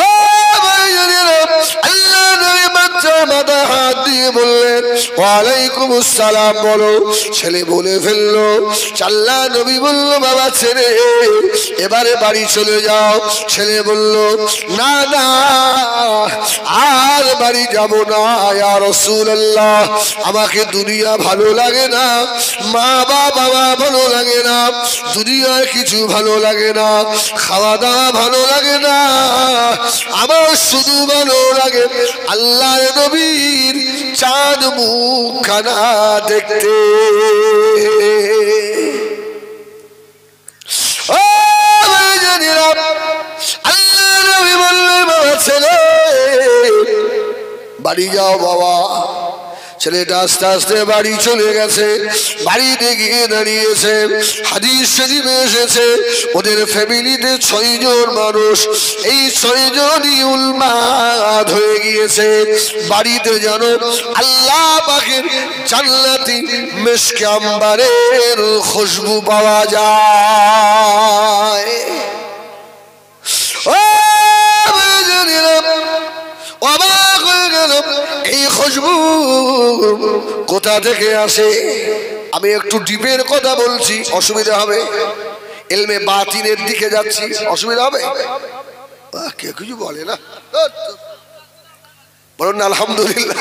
ও ভাই জানেন, আল্লাহ নবী বাচ্চা মাথায় হাত দিয়ে বললেন ওয়ালাইকুমুস সালাম বলো। ছেলে বলে ফেললো। আল্লাহ নবী বলল, বাবা ছেলে এবারে বাড়ি চলে যাও। ছেলে বলল, না না আর বাড়ি যাব না ইয়া রাসূলুল্লাহ, আমাকে দুনিয়া ভালো লাগে না, মা বাবা ভালো লাগে না, দুনিয়ার কিছু ভালো লাগে না, খাওয়া দাওয়া ভালো লাগে না, আমার শুধু ভালো লাগে আল্লাহর নবীর চাঁদ মুখখানা দেখতে। ও ভাই জানেন, আল্লাহ নবী ছেলে বাড়ি যাও বাবা। ছেলেটা আস্তে আস্তে বাড়ি চলে গেছে। বাড়িতে গিয়ে দাঁড়িয়েছে। হাদিস শরীফে এসেছে ওদের ফ্যামিলিতে 6 জন মানুষ, এই 6 জনই উন্মাদ হয়ে গিয়েছে। বাড়িতে জানো আল্লাহ পাকের জান্নাতি মিশকে আম্বারের খুশবু পাওয়া যায়। অবাক হয়ে গেল, এই খুশবু কোথা থেকে আসে? আমি একটু ডিপের কথা বলছি, অসুবিধা হবে? ইলমে বাতিনের দিকে যাচ্ছি, অসুবিধা হবে? কে কিছু বলে না, বলুন আলহামদুলিল্লাহ।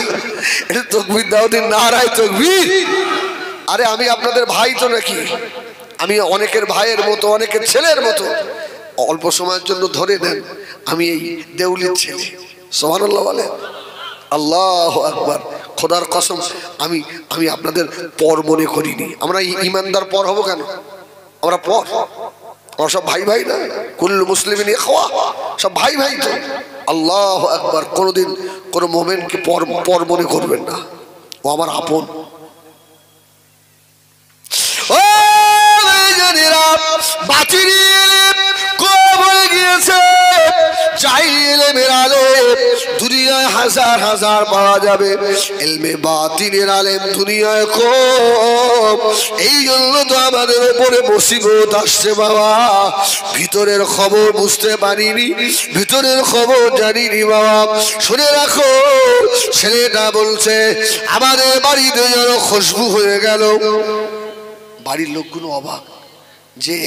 এটা তাকবীর দাও দিন, নারায়ে তাকবীর। আরে আমি আপনাদের ভাই তো নাকি? আমি অনেকের ভাইয়ের মতো, অনেকের ছেলের মতো। অল্প সময়ের জন্য ধরে নেন আমি এই দেউলির ছেলে। সুবহানাল্লাহ বলে, আল্লাহু আকবার। খোদার কসম আমি আমি আপনাদের পর মনে করিনি। আমরা ইমানদার পর হব কেন? আমরা পর, আমরা সব ভাই ভাই না? কুল্লু মুসলিমিন ইখওয়া, সব ভাই ভাই তো। আল্লাহু আকবার। কোনোদিন কোনো মুমিনকে পর মনে করবেন না, ও আমার আপন। ও জানেরা, বাতিল কম হয়ে গিয়েছে। চাই ইলমের আলেম দুনিয়ায় হাজার হাজার পাওয়া যাবে, ইলমে বাতিনের আলেম দুনিয়ায় কম। এই জন্য তো আমাদের উপরে মুসিবত আসছে বাবা। ভিতরের খবর বুঝতে পারিনি, ভিতরের খবর জানিনি বাবা। শুনে রাখো, ছেলেটা বলছে আমাদের বাড়িতে যেন খুশবু হয়ে গেল। বাড়ির লোকগুলো অবাক যে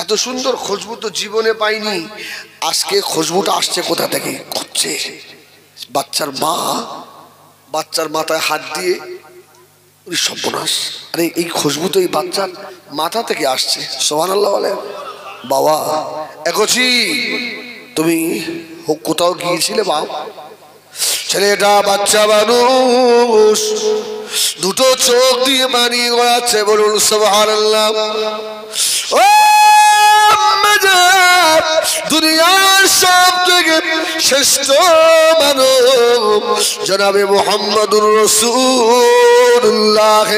এত সুন্দর খুশবু তো জীবনে পাইনি, আজকে খুশবুটা আসছে কোথা থেকে? করছে বাচ্চার মা, বাচ্চার মাথায় হাত দিয়ে। সর্বনাশ, আরে এই খুশবু তো এই বাচ্চার মাথা থেকে আসছে। সুবহানাল্লাহ বলে। বাবা একছি তুমি কোথাও গিয়েছিলে বাবা? ছেলেটা বাচ্চা মানুষ, দুটো চোখ দিয়ে পানি গড়াচ্ছে। বলুন সুবহানাল্লাহ। ও দুনিয়ার সব থেকে শ্রেষ্ঠ মানব জনাবে মুহাম্মদুর রাসূলুল্লাহ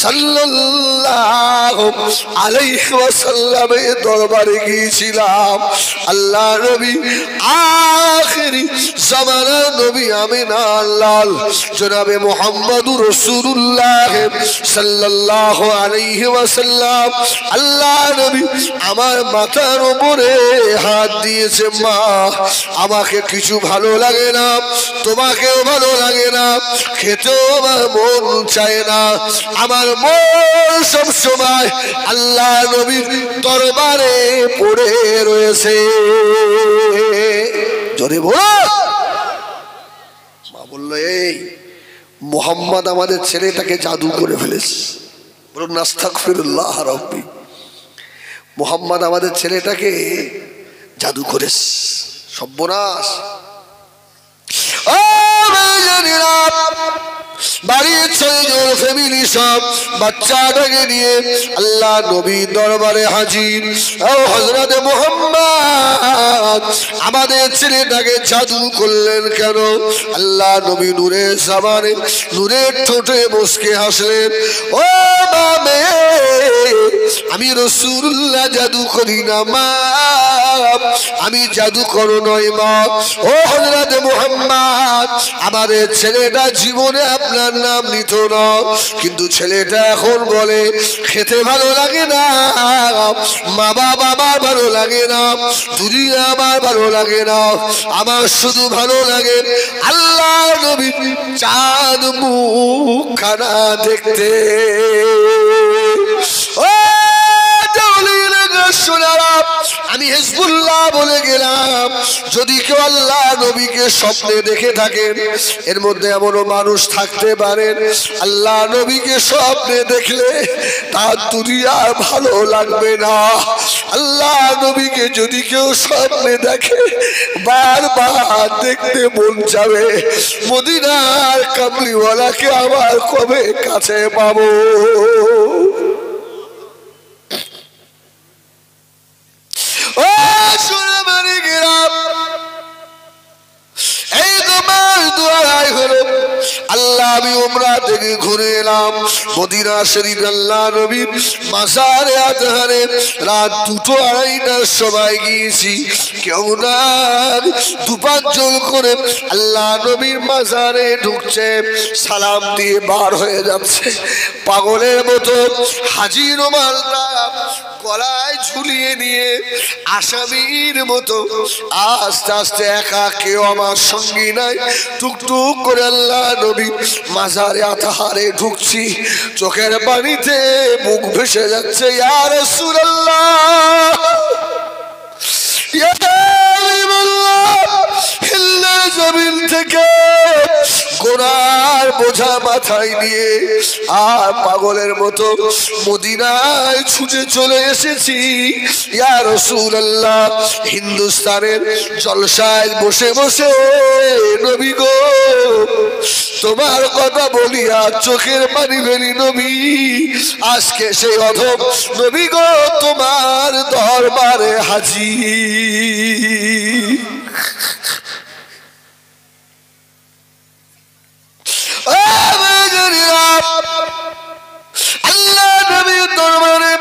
সাল্লাল্লাহু আলাইহি ওয়াসাল্লামের দরবারে গিয়েছিলাম। আল্লাহ নবী, আখিরি জামানার নবী আমিনার লাল জনাবে মুহাম্মদুর রাসূলুল্লাহ সাল্লাল্লাহু আলাইহি ওয়াসাল্লাম, আল্লাহ নবী আমার মাথার উপরে হাত দিয়েছে। মা, আমাকে কিছু ভালো লাগে না, তোমাকেও ভালো লাগে না, খেতেও আমার মন চায় না, আমার মন সব সময় আল্লাহ নবীর দরবারে পড়ে রয়েছে। জোরে বলো। মা বলল, এই মুহাম্মদ আমাদের ছেলেটাকে জাদু করে ফেলেছে। বলুন আস্তাগফিরুল্লাহ রাব্বি। মুহাম্মদ আমাদের ছেলেটাকে জাদু করেছে। সর্বনাশ। বাড়ির 6 জন ফ্যামিলি সব বাচ্চাটাকে নিয়ে আল্লাহ নবীর দরবারে হাজির। ও হযরত মুহাম্মদ, আমাদের ছেলেটাকে জাদু করলেন কেন? আল্লাহ নবী নূরের জামানে নূরের ঠোঁটে মুস্কে হাসলেন। ও মামে, আমি রাসূলুল্লাহ জাদু করি না মা, আমি জাদুকর নই মা। ও হযরত মুহাম্মদ, আমাদের ছেলেটা জীবনে আপনার নাম নিত না, কিন্তু ছেলেটা এখন বলে খেতে ভালো লাগে না, মা বাবা আমার ভালো লাগে না, দুনিয়া আমার ভালো লাগে না, আমার শুধু ভালো লাগে আল্লাহ নবীর চাঁদ মুখখানা দেখতে। ও আমি হিজবুল্লাহ বলে গেলাম, যদি কেউ আল্লাহ নবীকে স্বপ্নে দেখে থাকেন, এর মধ্যে এমনও মানুষ থাকতে পারেন আল্লাহ নবীকে স্বপ্নে দেখলে তার দুনিয়ার ভালো লাগবে না। আল্লাহ নবীকে যদি কেউ স্বপ্নে দেখে বারবার দেখতে মন যাবে। মদিনার কামলিওয়ালাকে আবার কবে কাছে পাবো? আমি উমরা থেকে ঘুরে এলাম মদিনা শরীফ আল্লাহ নবীর মাজারে আতহারে রাত 2-2:30টার সময় গিয়েছি কেউ না দুপাঞ্জল করে আল্লাহ নবীর মাজারে ঢুকছে সালাম দিয়ে বার হয়ে যাচ্ছে পাগলের মতো হাজী রুমালটা গলায় ঝুলিয়ে নিয়ে আসামির মতো আস্তে আস্তে একা কেউ আমার সঙ্গী নাই টুকটুক করে আল্লাহ নবী মাজারে আতহারে ঢুকছি চোখের পানিতে মুখ ভেসে যাচ্ছে ইয়া রাসূলুল্লাহ ইয়া হাবিবাল্লাহ হিল্লা জমিন থেকে গোনার বোঝা মাথায় নিয়ে আর পাগলের মতো মদিনায় ছুটে চলে এসেছি ইয়া রাসূলুল্লাহ হিন্দুস্তানের জলসায় বসে বসে নবী গো তোমার কথা বলি আর চোখের পানি ফেলি নবী আজকে সেই অধম নবী গো তোমার দরবারে হাজির আল্লাহ নবীর দরবারে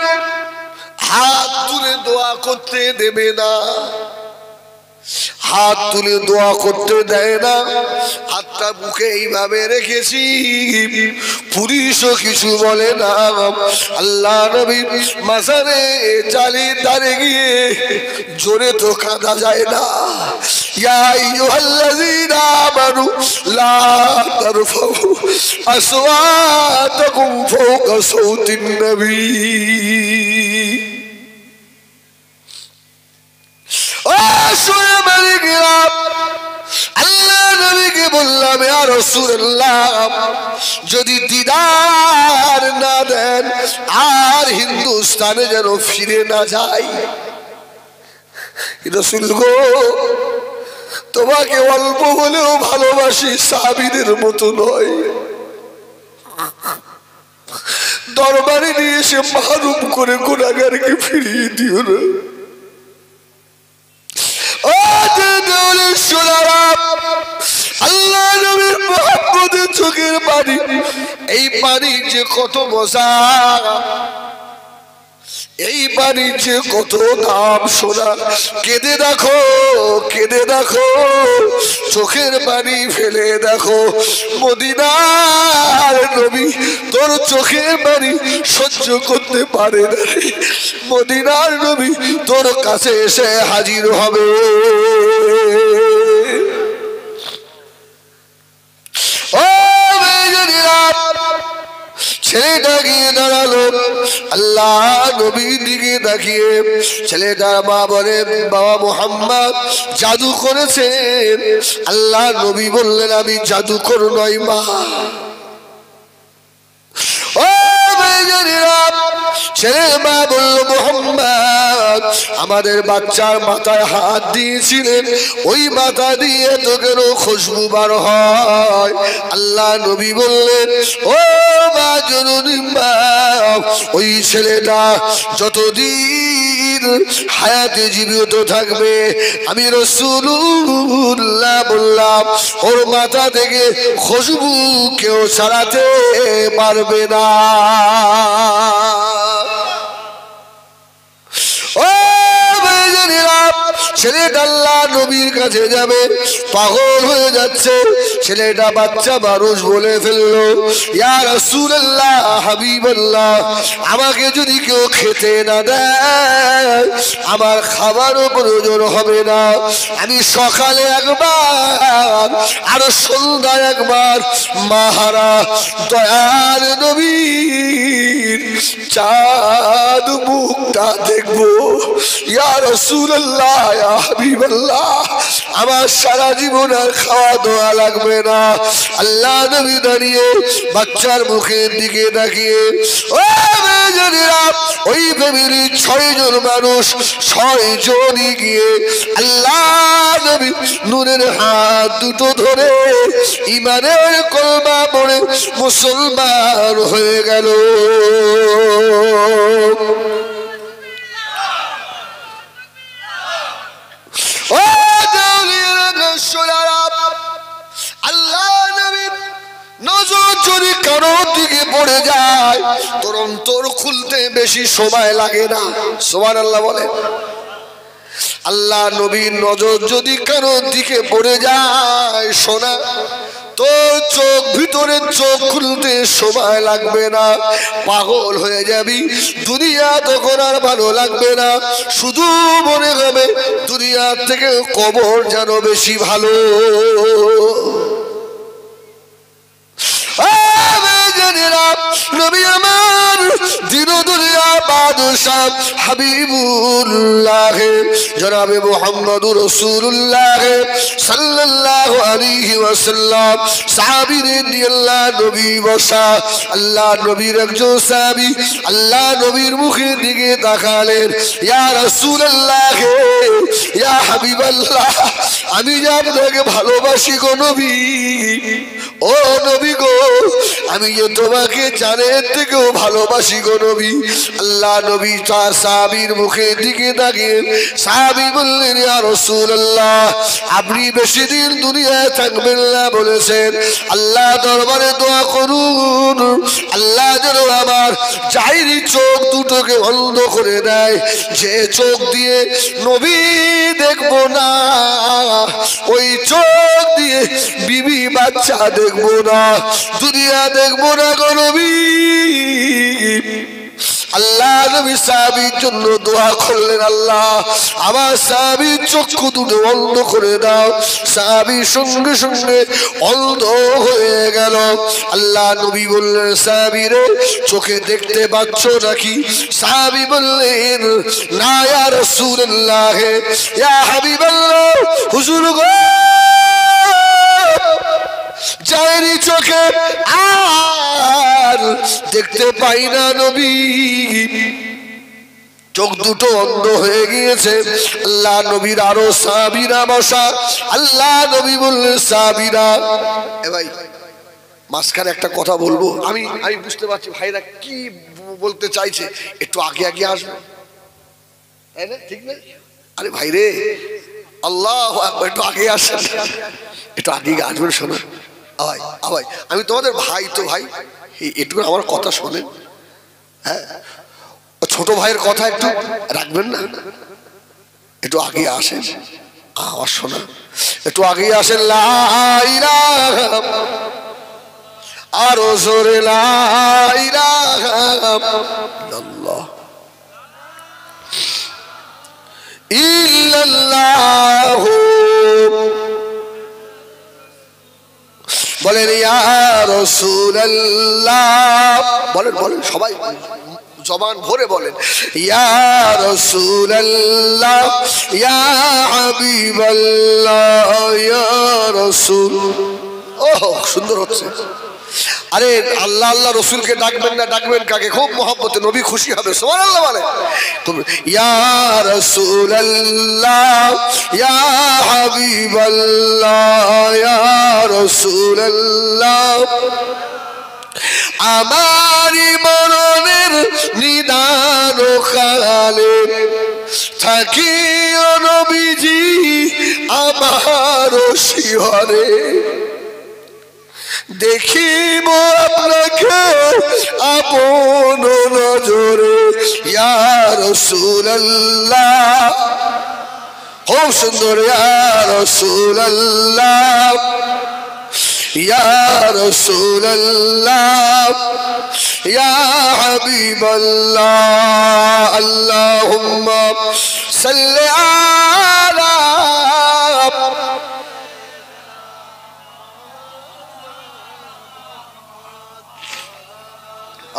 হাত তুলে দোয়া করতে দেবে না হাত তুলে দোয়া করতে দেয় না হাতটা বুকে এইভাবে রেখেছি পুলিশও কিছু বলে না আল্লাহ নবীর মাজারে জালির ধারে গিয়ে জোরে তো কাঁদা যায় না ইয়া আইয়ুহাল্লাযীনা আমানু লা তারফাউ আসওয়াতাকুম ফাওকা সাওতিন নবী আল্লাহ নবীকে বললাম ইয়া রাসূলুল্লাহ যদি দিদার না দেন আর হিন্দুস্তানে যেন ফিরে না যাই রাসূল গো তোমাকে অল্প হলেও ভালোবাসি সাহাবীদের মতো নয় দরবারে নিয়ে এসে মাহরুম করে গুনাহগারকে ফিরিয়ে দিও না আল্লাহ নবীর মুহাম্মদের চোখের পানি এই পানি যে কত মজা এই পানির যে কত দাম সোনা কেঁদে দেখো চোখের পানি ফেলে দেখো মদিনার নবী তোর চোখের পানি সহ্য করতে পারে না মদিনার নবী তোর কাছে এসে হাজির হবে ছেলেটা গিয়ে দাঁড়ালো আল্লাহ নবীর দিকে তাকিয়ে ছেলেটার মা বলে বাবা মুহাম্মদ জাদু করেছেন আল্লাহ নবী বললেন আমি জাদুকর নই মা ও ভাইজানেরা ছেলের মা বলল মুহাম্মদ আমাদের বাচ্চার মাথায় হাত দিয়েছিলেন ওই মাথা দিয়ে তো কেন খুশবু বার হয় আল্লাহ নবী বললেন ও মা জননী মা ওই ছেলেটা যতদিন হায়াতে জীবিত থাকবে আমি রাসূলুল্লাহ বললাম ওর মাথা থেকে খুশবু কেউ ছাড়াতে পারবে না ও ভাইজানেরা ছেলেটা আল্লাহ নবীর কাছে যাবে পাগল হয়ে যাচ্ছে ছেলেটা বাচ্চা মানুষ বলে ফেললো ইয়া রাসূলুল্লাহ হাবিবাল্লাহ আমাকে যদি কেউ খেতে না দেয় আমার খাবারও প্রয়োজন হবে না আমি সকালে একবার আর সন্ধ্যায় একবার মাহারা দয়াল নবীর চাঁদ মুখটা দেখবো ইয়া রাসূলুল্লাহ ইয়া হাবিবাল্লাহ আমার সারা জীবন আর খাওয়া দাওয়া লাগবে না আল্লাহ নবী দাঁড়িয়ে বাচ্চার মুখের দিকে তাকিয়ে ও ভাইজানেরা ওই ফ্যামিলির 6 জন মানুষ 6 জনই গিয়ে আল্লাহ নবী নূরের হাত দুটো ধরে ঈমানের কলমা পড়ে মুসলমান হয়ে গেল আল্লাহ নবী নজর যদি কারোর দিকে পড়ে যায় তোর অন্তর খুলতে বেশি সময় লাগে না। সুবহানাল্লাহ বলে। আল্লাহ নবীর নজর যদি কারোর দিকে পড়ে যায় সোনা তোর চোখ ভিতরে চোখ খুলতে সময় লাগবে না, পাগল হয়ে যাবি। দুনিয়া তখন আর ভালো লাগবে না, শুধু মনে হবে দুনিয়ার থেকে কবর যেন বেশি ভালো। নবী আমার দিন দুনিয়া বাদশাহ হাবিবুল্লাহ জনাবে মুহাম্মদুর রাসূলুল্লাহ সাল্লাল্লাহু আলাইহি ওয়াসাল্লাম সাহাবীদের নিয়ে আল্লাহ নবী বসা। আল্লাহ নবীর একজন সাহাবী আল্লাহ নবীর মুখের দিকে তাকালেন, ইয়া রাসূলুল্লাহ ইয়া হাবিবাল্লাহ, আমি যে আপনাকে ভালোবাসি গো নবী, ও নবী গো, আমি যে তোমাকে জানের থেকেও ভালোবাসি গো নবী। আল্লাহ নবী তার সাহাবীর মুখের দিকে তাকিয়ে সাহাবী বললেন, ইয়া রাসূলুল্লাহ, আপনি বেশি দিন দুনিয়ায় থাকবেন না বলেছেন, আল্লাহ দরবারে দোয়া করুন আল্লাহ যেন আমার জাহিরি চোখ দুটোকে বন্ধ করে দেয়, যে চোখ দিয়ে নবী দেখবো না, ওই চোখ দিয়ে বিবি বাচ্চা দেখবো না, দুনিয়া দেখবো না গো নবী। আল্লাহ নবী সাহাবীর জন্য দোয়া করলেন, আল্লাহ আমার সাহাবীর চক্ষু দুটো বন্ধ করে দাও। সাহাবী সঙ্গে সঙ্গে অন্ধ হয়ে গেল। আল্লাহ নবী বললেন, সাহাবী রে চোখে দেখতে পাচ্ছ নাকি? সাহাবী বললেন, না ইয়া রাসূলুল্লাহ ইয়া হাবিবাল্লাহ, হুজুর গো জাহেরি চোখে আর দেখতে পাই না নবী, চোখ দুটো অন্ধ হয়ে গিয়েছে। আল্লাহ নবীর আরো সাহাবীরা বসা। আল্লাহ নবী বললেন, সাহাবীরা এ ভাই মাঝখানে একটা কথা বলবো, আমি বুঝতে পারছি ভাইরা কি বলতে চাইছে, একটু আগে আগে আসবে, তাই না? ঠিক না? আরে ভাই রে, আল্লাহু আকবার, একটু আগে আসেন, একটু আগে আসবেন। শোনো ভাই, ভাই আমি তোমাদের ভাই, তো ভাই একটু আমার কথা শোনেন। হ্যাঁ, ছোট ভাইয়ের কথা একটু রাখবেন না, একটু আগে আসেন, আমার শোনা, একটু আগে আসেন। লা ইলাহা, আরো জোরে লা ইলাহা ইল্লাল্লাহ ইল্লাল্লাহু, বলেন ইয়া রাসূলুল্লাহ, বলেন বলেন সবাই জবান ভরে বলেন, ইয়া রাসূলুল্লাহ ইয়া হাবিবাল্লাহ ইয়া রাসূল। ওহ সুন্দর হচ্ছে। আরে আল্লাহ আল্লাহ রসুলকে ডাকবেন না, ডাকবেন কাকে? খুব মহব্বতে, নবী খুশি হবে। সুবহানাল্লাহ বলে, ইয়া রাসূলুল্লাহ ইয়া হাবিবাল্লাহ ইয়া রাসূলুল্লাহ, আমারি মরণের নিদান কালে থাকি ও নবীজি আমার শিহরে, দেখিব আপনাকে আপন নজরে, ইয়া রাসূলুল্লাহ, খুব সুন্দর, ইয়া রাসূলুল্লাহ ইয়া রাসূলুল্লাহ ইয়া হাবিবাল্লাহ, আল্লাহুম্মা সাল্লি আলা,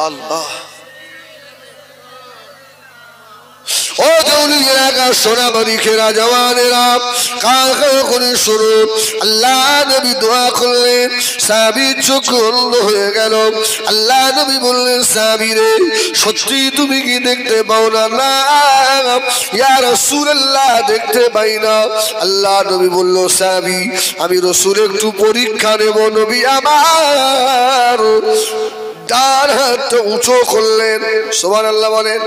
আল্লাহ। ও দৌলিয়া সোনামানিকেরা, জওয়ানেরা, কান করে শুনুন। আল্লাহ নবী দোয়া করলেন, সাহাবীর চোখ অন্ধ হয়ে গেল। আল্লাহ নবী বললেন, সাহাবী রে সত্যি তুমি কি দেখতে পাও না? না ইয়া রাসূলুল্লাহ, দেখতে পাই না। আল্লাহ নবী বলল, সাহাবী আমি রাসূল একটু পরীক্ষা নেব। নবী আমার ডান হাতটা উঁচু করলেন। সুবহানাল্লাহ বলেন।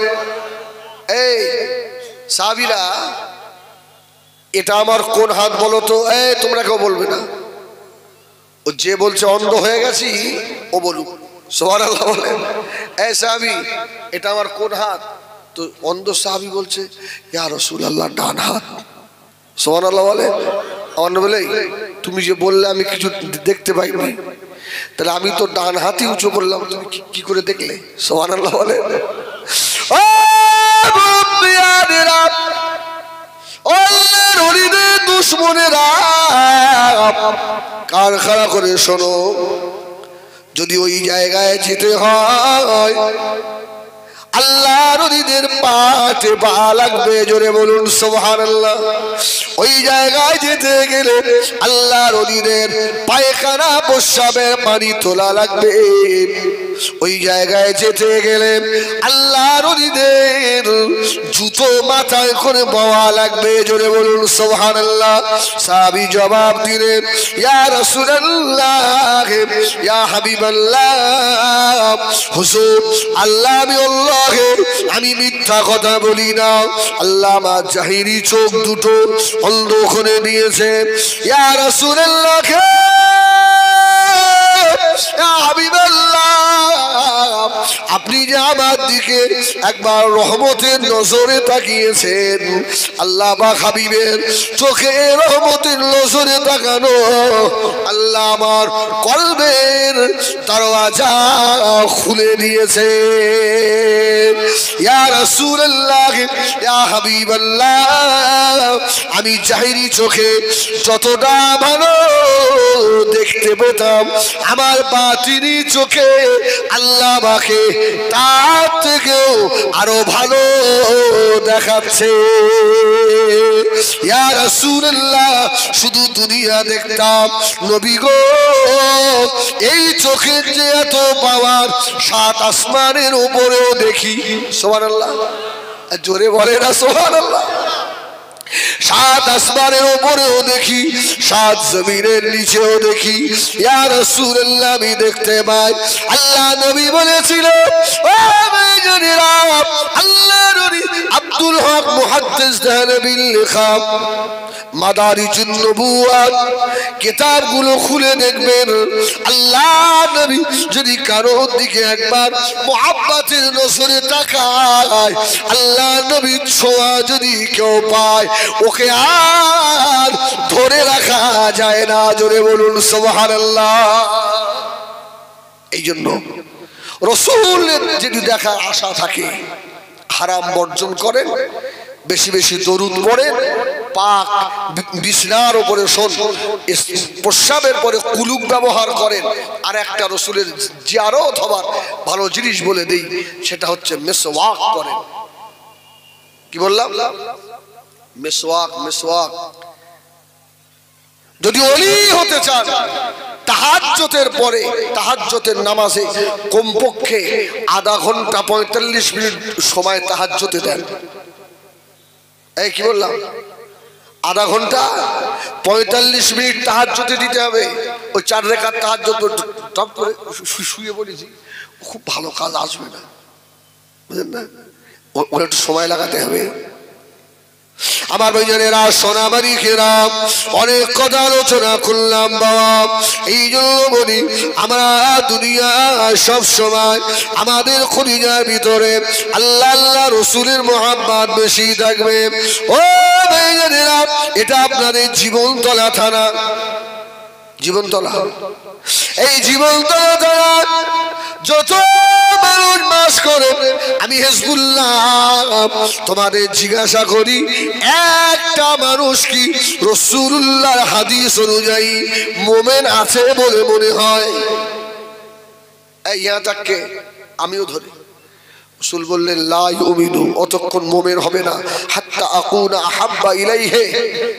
এই সাহাবীরা, এটা আমার কোন হাত বলো তো? এই তোমরা কেউ বলবে না, ও যে বলছে অন্ধ হয়ে গেছি ও বলুক সুবহানাল্লাহ বলে। এই সাহাবী এটা আমার কোন হাত? তো অন্ধ সাহাবী বলছে ইয়া রাসূলুল্লাহ ডান হাত। সুবহানাল্লাহ বলে। অন্ধ বলে তুমি যে বললে আমি কিছু দেখতে পাই না, তাহলে আমি তো ডান হাতই উঁচু করলাম, তুমি কি করে দেখলে? সুবহানাল্লাহ বলে। ও মুমিনেরা, আল্লাহর ওলিদের দুশমনেরা কান খাড়া করে শোনো, যদি ওই জায়গায় যেতে হয় আল্লাহর ওলিদের পাতে পা লাগবে, জোরে বলুন সুবহানাল্লাহ। ওই জায়গায় যেতে গেলে আল্লাহর ওলিদের পায়খানা প্রস্রাবের পানি তোলা লাগবে। ওই জায়গায় যেতে গেলে আল্লাহর ওলিদের জুতো মাথায় করে বওয়া লাগবে, জোরে বলুন সুবহানাল্লাহ। সাহাবী জবাব দিলেন ইয়া রাসূলুল্লাহ ইয়া হাবিবাল্লাহ, হুজুর আল্লাহ আমি মিথ্যা কথা বলি না, আল্লাহ আমার জাহিরি চোখ দুটো অন্ধ করে দিয়েছে। ইয়া রাসূলুল্লাহ ইয়া হাবিবাল্লাহ, আপনি যে আমার দিকে একবার রহমতের নজরে তাকিয়েছেন, আল্লাহ পাক হাবিবের চোখে রহমতের নজরে তাকানো আল্লাহ আমার কলবের দরওয়াজা খুলে দিয়েছে। ইয়া রাসূলুল্লাহ ইয়া হাবিবাল্লাহ, আমি জাহিরি চোখে যতটা ভালো দেখতে পেতাম, আমার বাতিনি চোখে আল্লাহ আমাকে তার থেকেও আরো ভালো দেখাচ্ছে। ইয়া রাসূলুল্লাহ, শুধু দুনিয়া দেখতাম, নবী গো এই চোখের যে এত পাওয়ার, সাত আসমানের উপরেও দেখি। সুবহানাল্লাহ, জোরে বলে না সুবহানাল্লাহ। সাত আসমানের উপরেও দেখি, সাত জমিনের নিচেও দেখি। ইয়া রাসূলুল্লাহ, আমি দেখতে পাই। আল্লাহ নবী বলেছিল ও ভাইজানেরা, আল্লাহর নবী আব্দুল হক মুহাদ্দিস দেহলভির লেখা মাদারিজুন নবুওয়াত কিতাবগুলো খুলে দেখবেন, আল্লাহ নবী যদি কারোর দিকে একবার মুহাব্বতের নজরে তাকায়, আল্লাহ নবীর ছোঁয়া যদি কেউ পায়, ওকে আর ধরে রাখা যায় না, জোরে বলুন সুবহানাল্লাহ। এই জন্য রাসূলের যদি দেখার আশা থাকে, হারাম বর্জন করেন, বেশি বেশি দরুদ পড়েন, পাক বিছনার উপরে শোন, প্রস্রাবের পরে কুলুক ব্যবহার করেন। আর একটা রাসূলের জিয়ারত হবার ভালো জিনিস বলে দেই, সেটা হচ্ছে মিসওয়াক করেন। কি বললাম? মিসওয়াক। মিসওয়াক যদি ওলি হতে চান, তাহাজ্জুদের পরে, তাহাজ্জুদের নামাজে কমপক্ষে আধা ঘন্টা 45 মিনিট সময় তাহাজ্জুদে দেন। এই কি বললাম? আধা ঘন্টা 45 মিনিট তাহাজ্জুদে দিতে হবে। ওই 4 রাকাত তাহাজ্জুদ টপ করে শুয়ে পড়েছি, খুব ভালো কাজ আসবে না, বুঝলেন না? ওর একটু সময় লাগাতে হবে। আমার ভাইজানেরা, সোনামারি খেরাম, অনেক কথা আলোচনা করলাম বাবা। এই জন্য বলি, আমরা দুনিয়া সব সময় আমাদের খলিজার ভিতরে আল্লাহ আল্লাহ রসুলের মহাব্বত বেশি থাকবে। ও ভাইজানেরা, এটা আপনাদের জীবনতলা থানা, জীবনতলা। এই জীবনতলা থানা যত মানুষ বাস করে, আমি হিজবুল্লাহ তোমাদের জিজ্ঞাসা করি, একটা মানুষ কি রাসূলুল্লাহর হাদিস অনুযায়ী মুমিন আছে বলে মনে হয়? এই ইয়া তাকে আমিও ধরি। রাসূল বললেন লা ইউমিনু, অতক্ষণ মুমিন হবে না, হাত্তা আকুনা আহাব্বা ইলাইহি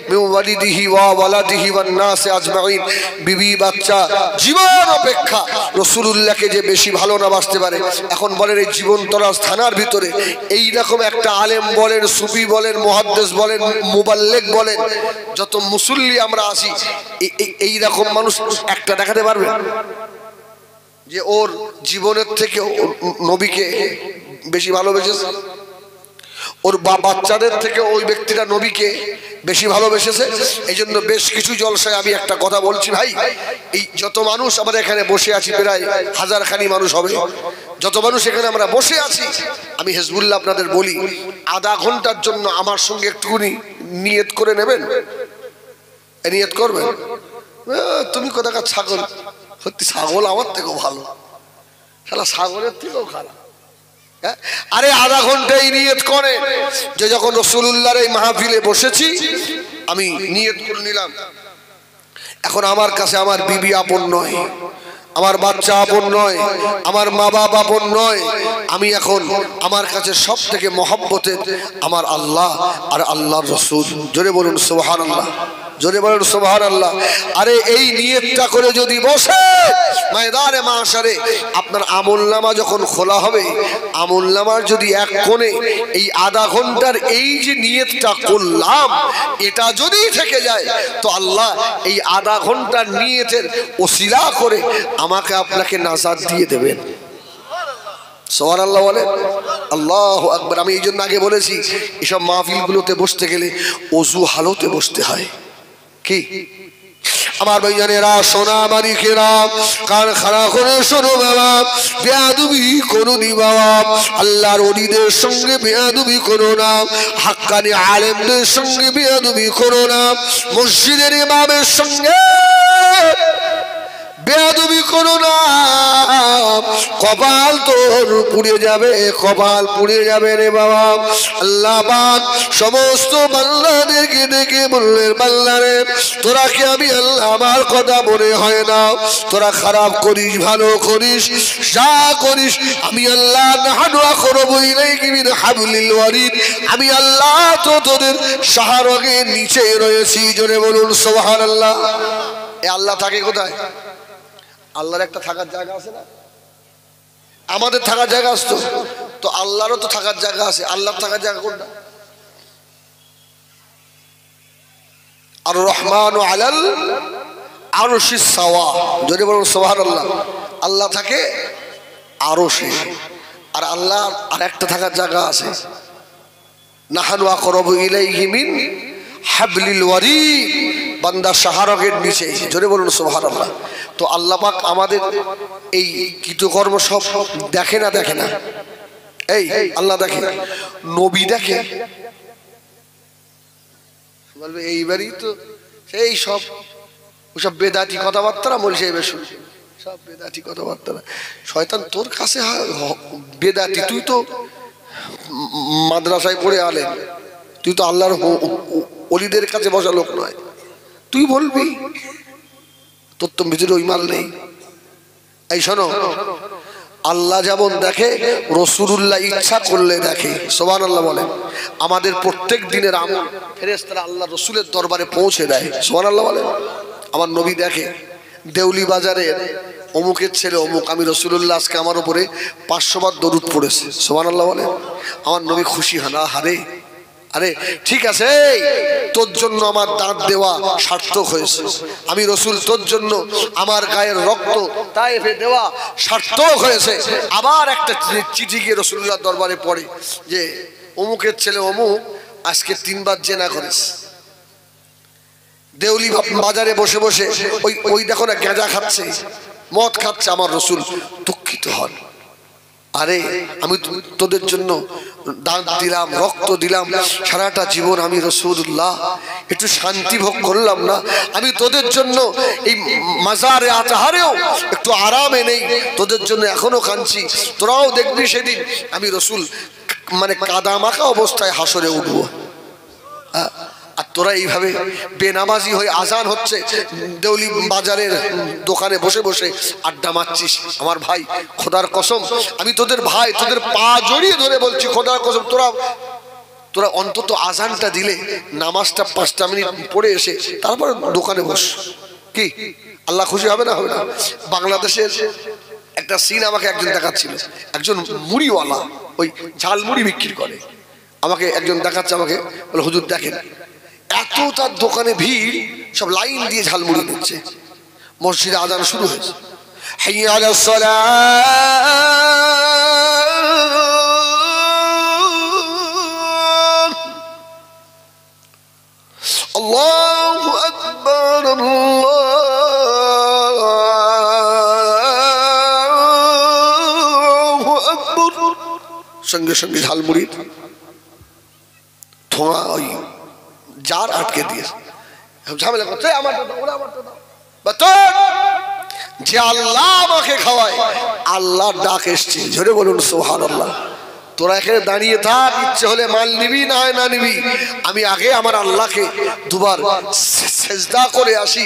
মিন ওয়ালিদিহি ওয়া ওয়ালাদিহি ওয়ান নাস আজমাইন। বিবি বাচ্চা জীবন অপেক্ষা রাসূলুল্লাহকে যে বেশি ভালো না বাসতে পারে। এখন বলেন, এই জীবনতলা থানার ভিতরে এই রকম একটা আলেম বলেন, সুফি বলেন, মুহাদ্দিস বলেন, মুবাল্লিগ বলেন, যত মুসল্লি আমরা আছি, এই রকম মানুষ একটা দেখাতে পারবেন যে ওর জীবনের থেকে নবীকে বেশি ভালোবেসেছে? ওর বাচ্চাদের থেকে ওই ব্যক্তিটা নবীকে বেশি ভালোবেসেছে। এই জন্য বেশ কিছু জলসায় আমি একটা কথা বলছি ভাই, এই যত মানুষ আমরা এখানে বসে আছি, প্রায় হাজারখানি মানুষ হবে, যত মানুষ এখানে আমরা বসে আছি, আমি হিজবুল্লাহ আপনাদের বলি, আধা ঘন্টার জন্য আমার সঙ্গে একটুখানি নিয়ত করে নেবেন। নিয়ত করবেন। তুমি কোথাকার ছাগল, সত্যি ছাগল আমার থেকেও ভালো, শালা ছাগলের থেকেও খারাপ। আরে আধা ঘন্টায় নিয়ত করে যে যখন রাসূলুল্লাহর এই মাহফিলে বসেছি আমি নিয়ত করে নিলাম, এখন আমার কাছে আমার বিবি আপন নয়, আমার বাচ্চা আপন নয়, আমার মা বাবা আপন নয়, আমি এখন আমার কাছে সব থেকে মহব্বতের আমার আল্লাহ আর আল্লাহর রাসূল। জোরে বলুন সুবহানাল্লাহ, জোরে বলুন সুবহানাল্লাহ। আরে এই নিয়তটা করে যদি বসে ময়দানে মাশারে, আপনার আমলনামা যখন খোলা হবে, আমলনামার যদি এক কোণে এই আধা ঘন্টার এই যে নিয়তটা করলাম এটা যদি থেকে যায়, তো আল্লাহ এই আধা ঘন্টার নিয়তের ওসিলা করে আমাকে আপনাকে নাজাত দিয়ে দেবেন। সুবহানাল্লাহ বলে, আল্লাহু আকবার। আমি এই জন্য আগে বলেছি এসব মাহফিলগুলোতে বসতে গেলে ওযু হালতে বসতে হয়। কি আমার ভাইজানেরা, সোনা মানিকেরা, কান খাড়া করে শোনো বাবা, বেয়াদবি করো নি বাবা, আল্লাহর ওলিদের সঙ্গে বেয়াদবি করো না, হাক্কানি আলেমদের সঙ্গে বেয়াদবি করো না, মসজিদের ইমামের সঙ্গে বেয়াদবি করো না, কপাল তোর পুড়ে যাবে, কপাল পুড়ে যাবে রে বাবা। আল্লাহ পাক সমস্ত বান্দাদেরকে ডেকে বললেন, বান্দারে তোরা কি আমি আল্লাহ আমার কথা মনে হয় না? তোরা খারাপ করিস ভালো করিস যা করিস আমি আল্লাহ নাহানু আকরাবু ইলাইকা মিন হাবলিল ওয়ারিদ, আমি আল্লাহ তো তোদের শাহরগের নিচে রয়েছি। জোরে বলুন সুবহানাল্লাহ। এ আল্লাহ থাকে কোথায়? আল্লাহর একটা থাকার জায়গা আছে না? আমাদের থাকার জায়গা আছে তো আল্লাহরও তো থাকার জায়গা আছে। আল্লাহর থাকার জায়গা কোনটা? আর রহমানু আলাল আরশিস সাওয়া। যদি বলুন সুবহানাল্লাহ। আল্লাহ থাকে আরশে, আর আল্লাহ আর একটা থাকার জায়গা আছে, নাহানু আকরাবু ইলাইহি মিন হাবলিল ওয়ারিদ, বান্দা শাহরগের নিচে। জোরে বলুন সুবহানাল্লাহ। তো আল্লাহ পাক আমাদের এই কৃতকর্ম সব দেখে না? দেখে না? এই আল্লাহ দেখে, নবী দেখে। বলবে এইবারই তো সেই সব ওসব বেদাতি কথাবার্তা বলছে, এবার শুন সব বেদাতি কথাবার্তা। শয়তান তোর কাছে বেদাতি, তুই তো মাদ্রাসায় পড়ে আলে, তুই তো আল্লাহর ওলিদের কাছে বসা লোক নয়, তুই বলবি? তোর তো ভিতরে ওই মাল নেই। এই শোনো, আল্লাহ যেমন দেখে রাসূলুল্লাহ ইচ্ছা করলে দেখে। সুবহানাল্লাহ বলেন। আমাদের প্রত্যেক দিনের আমল ফেরেশতারা আল্লাহ রাসূলের দরবারে পৌঁছে দেয়। সুবহানাল্লাহ বলেন। আমার নবী দেখে দেউলি বাজারের অমুকের ছেলে অমুক, আমি রাসূলুল্লাহ আজকে আমার উপরে 500 বার দরুদ পড়েছে। সুবহানাল্লাহ বলেন। আমার নবী খুশি হন, হারে আরে ঠিক আছে, তোর জন্য আমার দাঁত দেওয়া সার্থক হয়েছে, আমি রাসূল তোর জন্য আমার গায়ের রক্ত তায়েফে দেওয়া সার্থক হয়েছে। আবার একটা চিঠি গিয়ে রাসূলুল্লাহর দরবারে পড়ে যে অমুকের ছেলে অমুক আজকে 3 বার জেনা করেছে। দেউলি বাজারে বসে বসে ওই দেখো না গাঁজা খাচ্ছে, মদ খাচ্ছে, আমার রাসূল দুঃখিত হন। আরে আমি তোদের জন্য দান দিলাম, রক্ত দিলাম, সারাটা জীবন আমি রাসূলুল্লাহ একটু শান্তি ভোগ করলাম না? আমি তোদের জন্য এই মাজারে আতাহারেও একটু আরামে নেই, তোদের জন্য এখনো কাঁদছি। তোরাও দেখবি সেদিন আমি রাসূল মানে কাদা মাখা অবস্থায় হাসরে উঠবো। আর তোরা এইভাবে বেনামাজি হয়ে আজান হচ্ছে দেউলি বাজারের দোকানে বসে বসে আড্ডা মারছিস। আমার ভাই খোদার কসম, আমি তোদের ভাই, তোদের পা জড়িয়ে ধরে বলছি খোদার কসম, তোরা অন্তত আজানটা দিলে নামাজটা 5টা মিনিট পড়ে এসে তারপর দোকানে বস। কি আল্লাহ খুশি হবে না? হবে না? বাংলাদেশের একটা সিন আমাকে একজন দেখাচ্ছিল, একজন মুড়িওয়ালা, ওই ঝালমুড়ি বিক্রি করে, আমাকে একজন দেখাচ্ছে, আমাকে বলে হুজুর দেখেন এত তার দোকানে ভিড়, সব লাইন দিয়ে ঝালমুড়ি দিচ্ছে। মসজিদে আজান শুরু হয়েছে, হাইয়া আলাস সালাহ, আল্লাহু আকবার, আল্লাহু আকবার। সঙ্গে সঙ্গে ঝালমুড়ি ধোঁয়া ওই জার আটকে দিয়ে ঝামেলা করছে, আমারটা দাও, ওরা আমারটা দাও। যে আল্লাহ আমাকে খাওয়ায়, আল্লাহর ডাক এসছে, জোরে বলুন সুবহানাল্লাহ। তোরা এখানে দাঁড়িয়ে থাক, ইচ্ছে হলে মাল নিবি, না হয় না নিবি। আমি আগে আমার আল্লাহকে দুবার সেজদা করে আসি,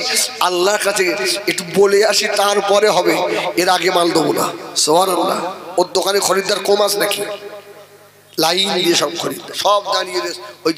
আল্লাহর কাছে একটু বলে আসি, তারপরে হবে। এর আগে মাল দেবো না। সুবহানাল্লাহ। ওর দোকানে খরিদ্দার কম আছে নাকি? লাইন দিয়ে সব খরিদ্দার, সব দাঁড়িয়ে ওই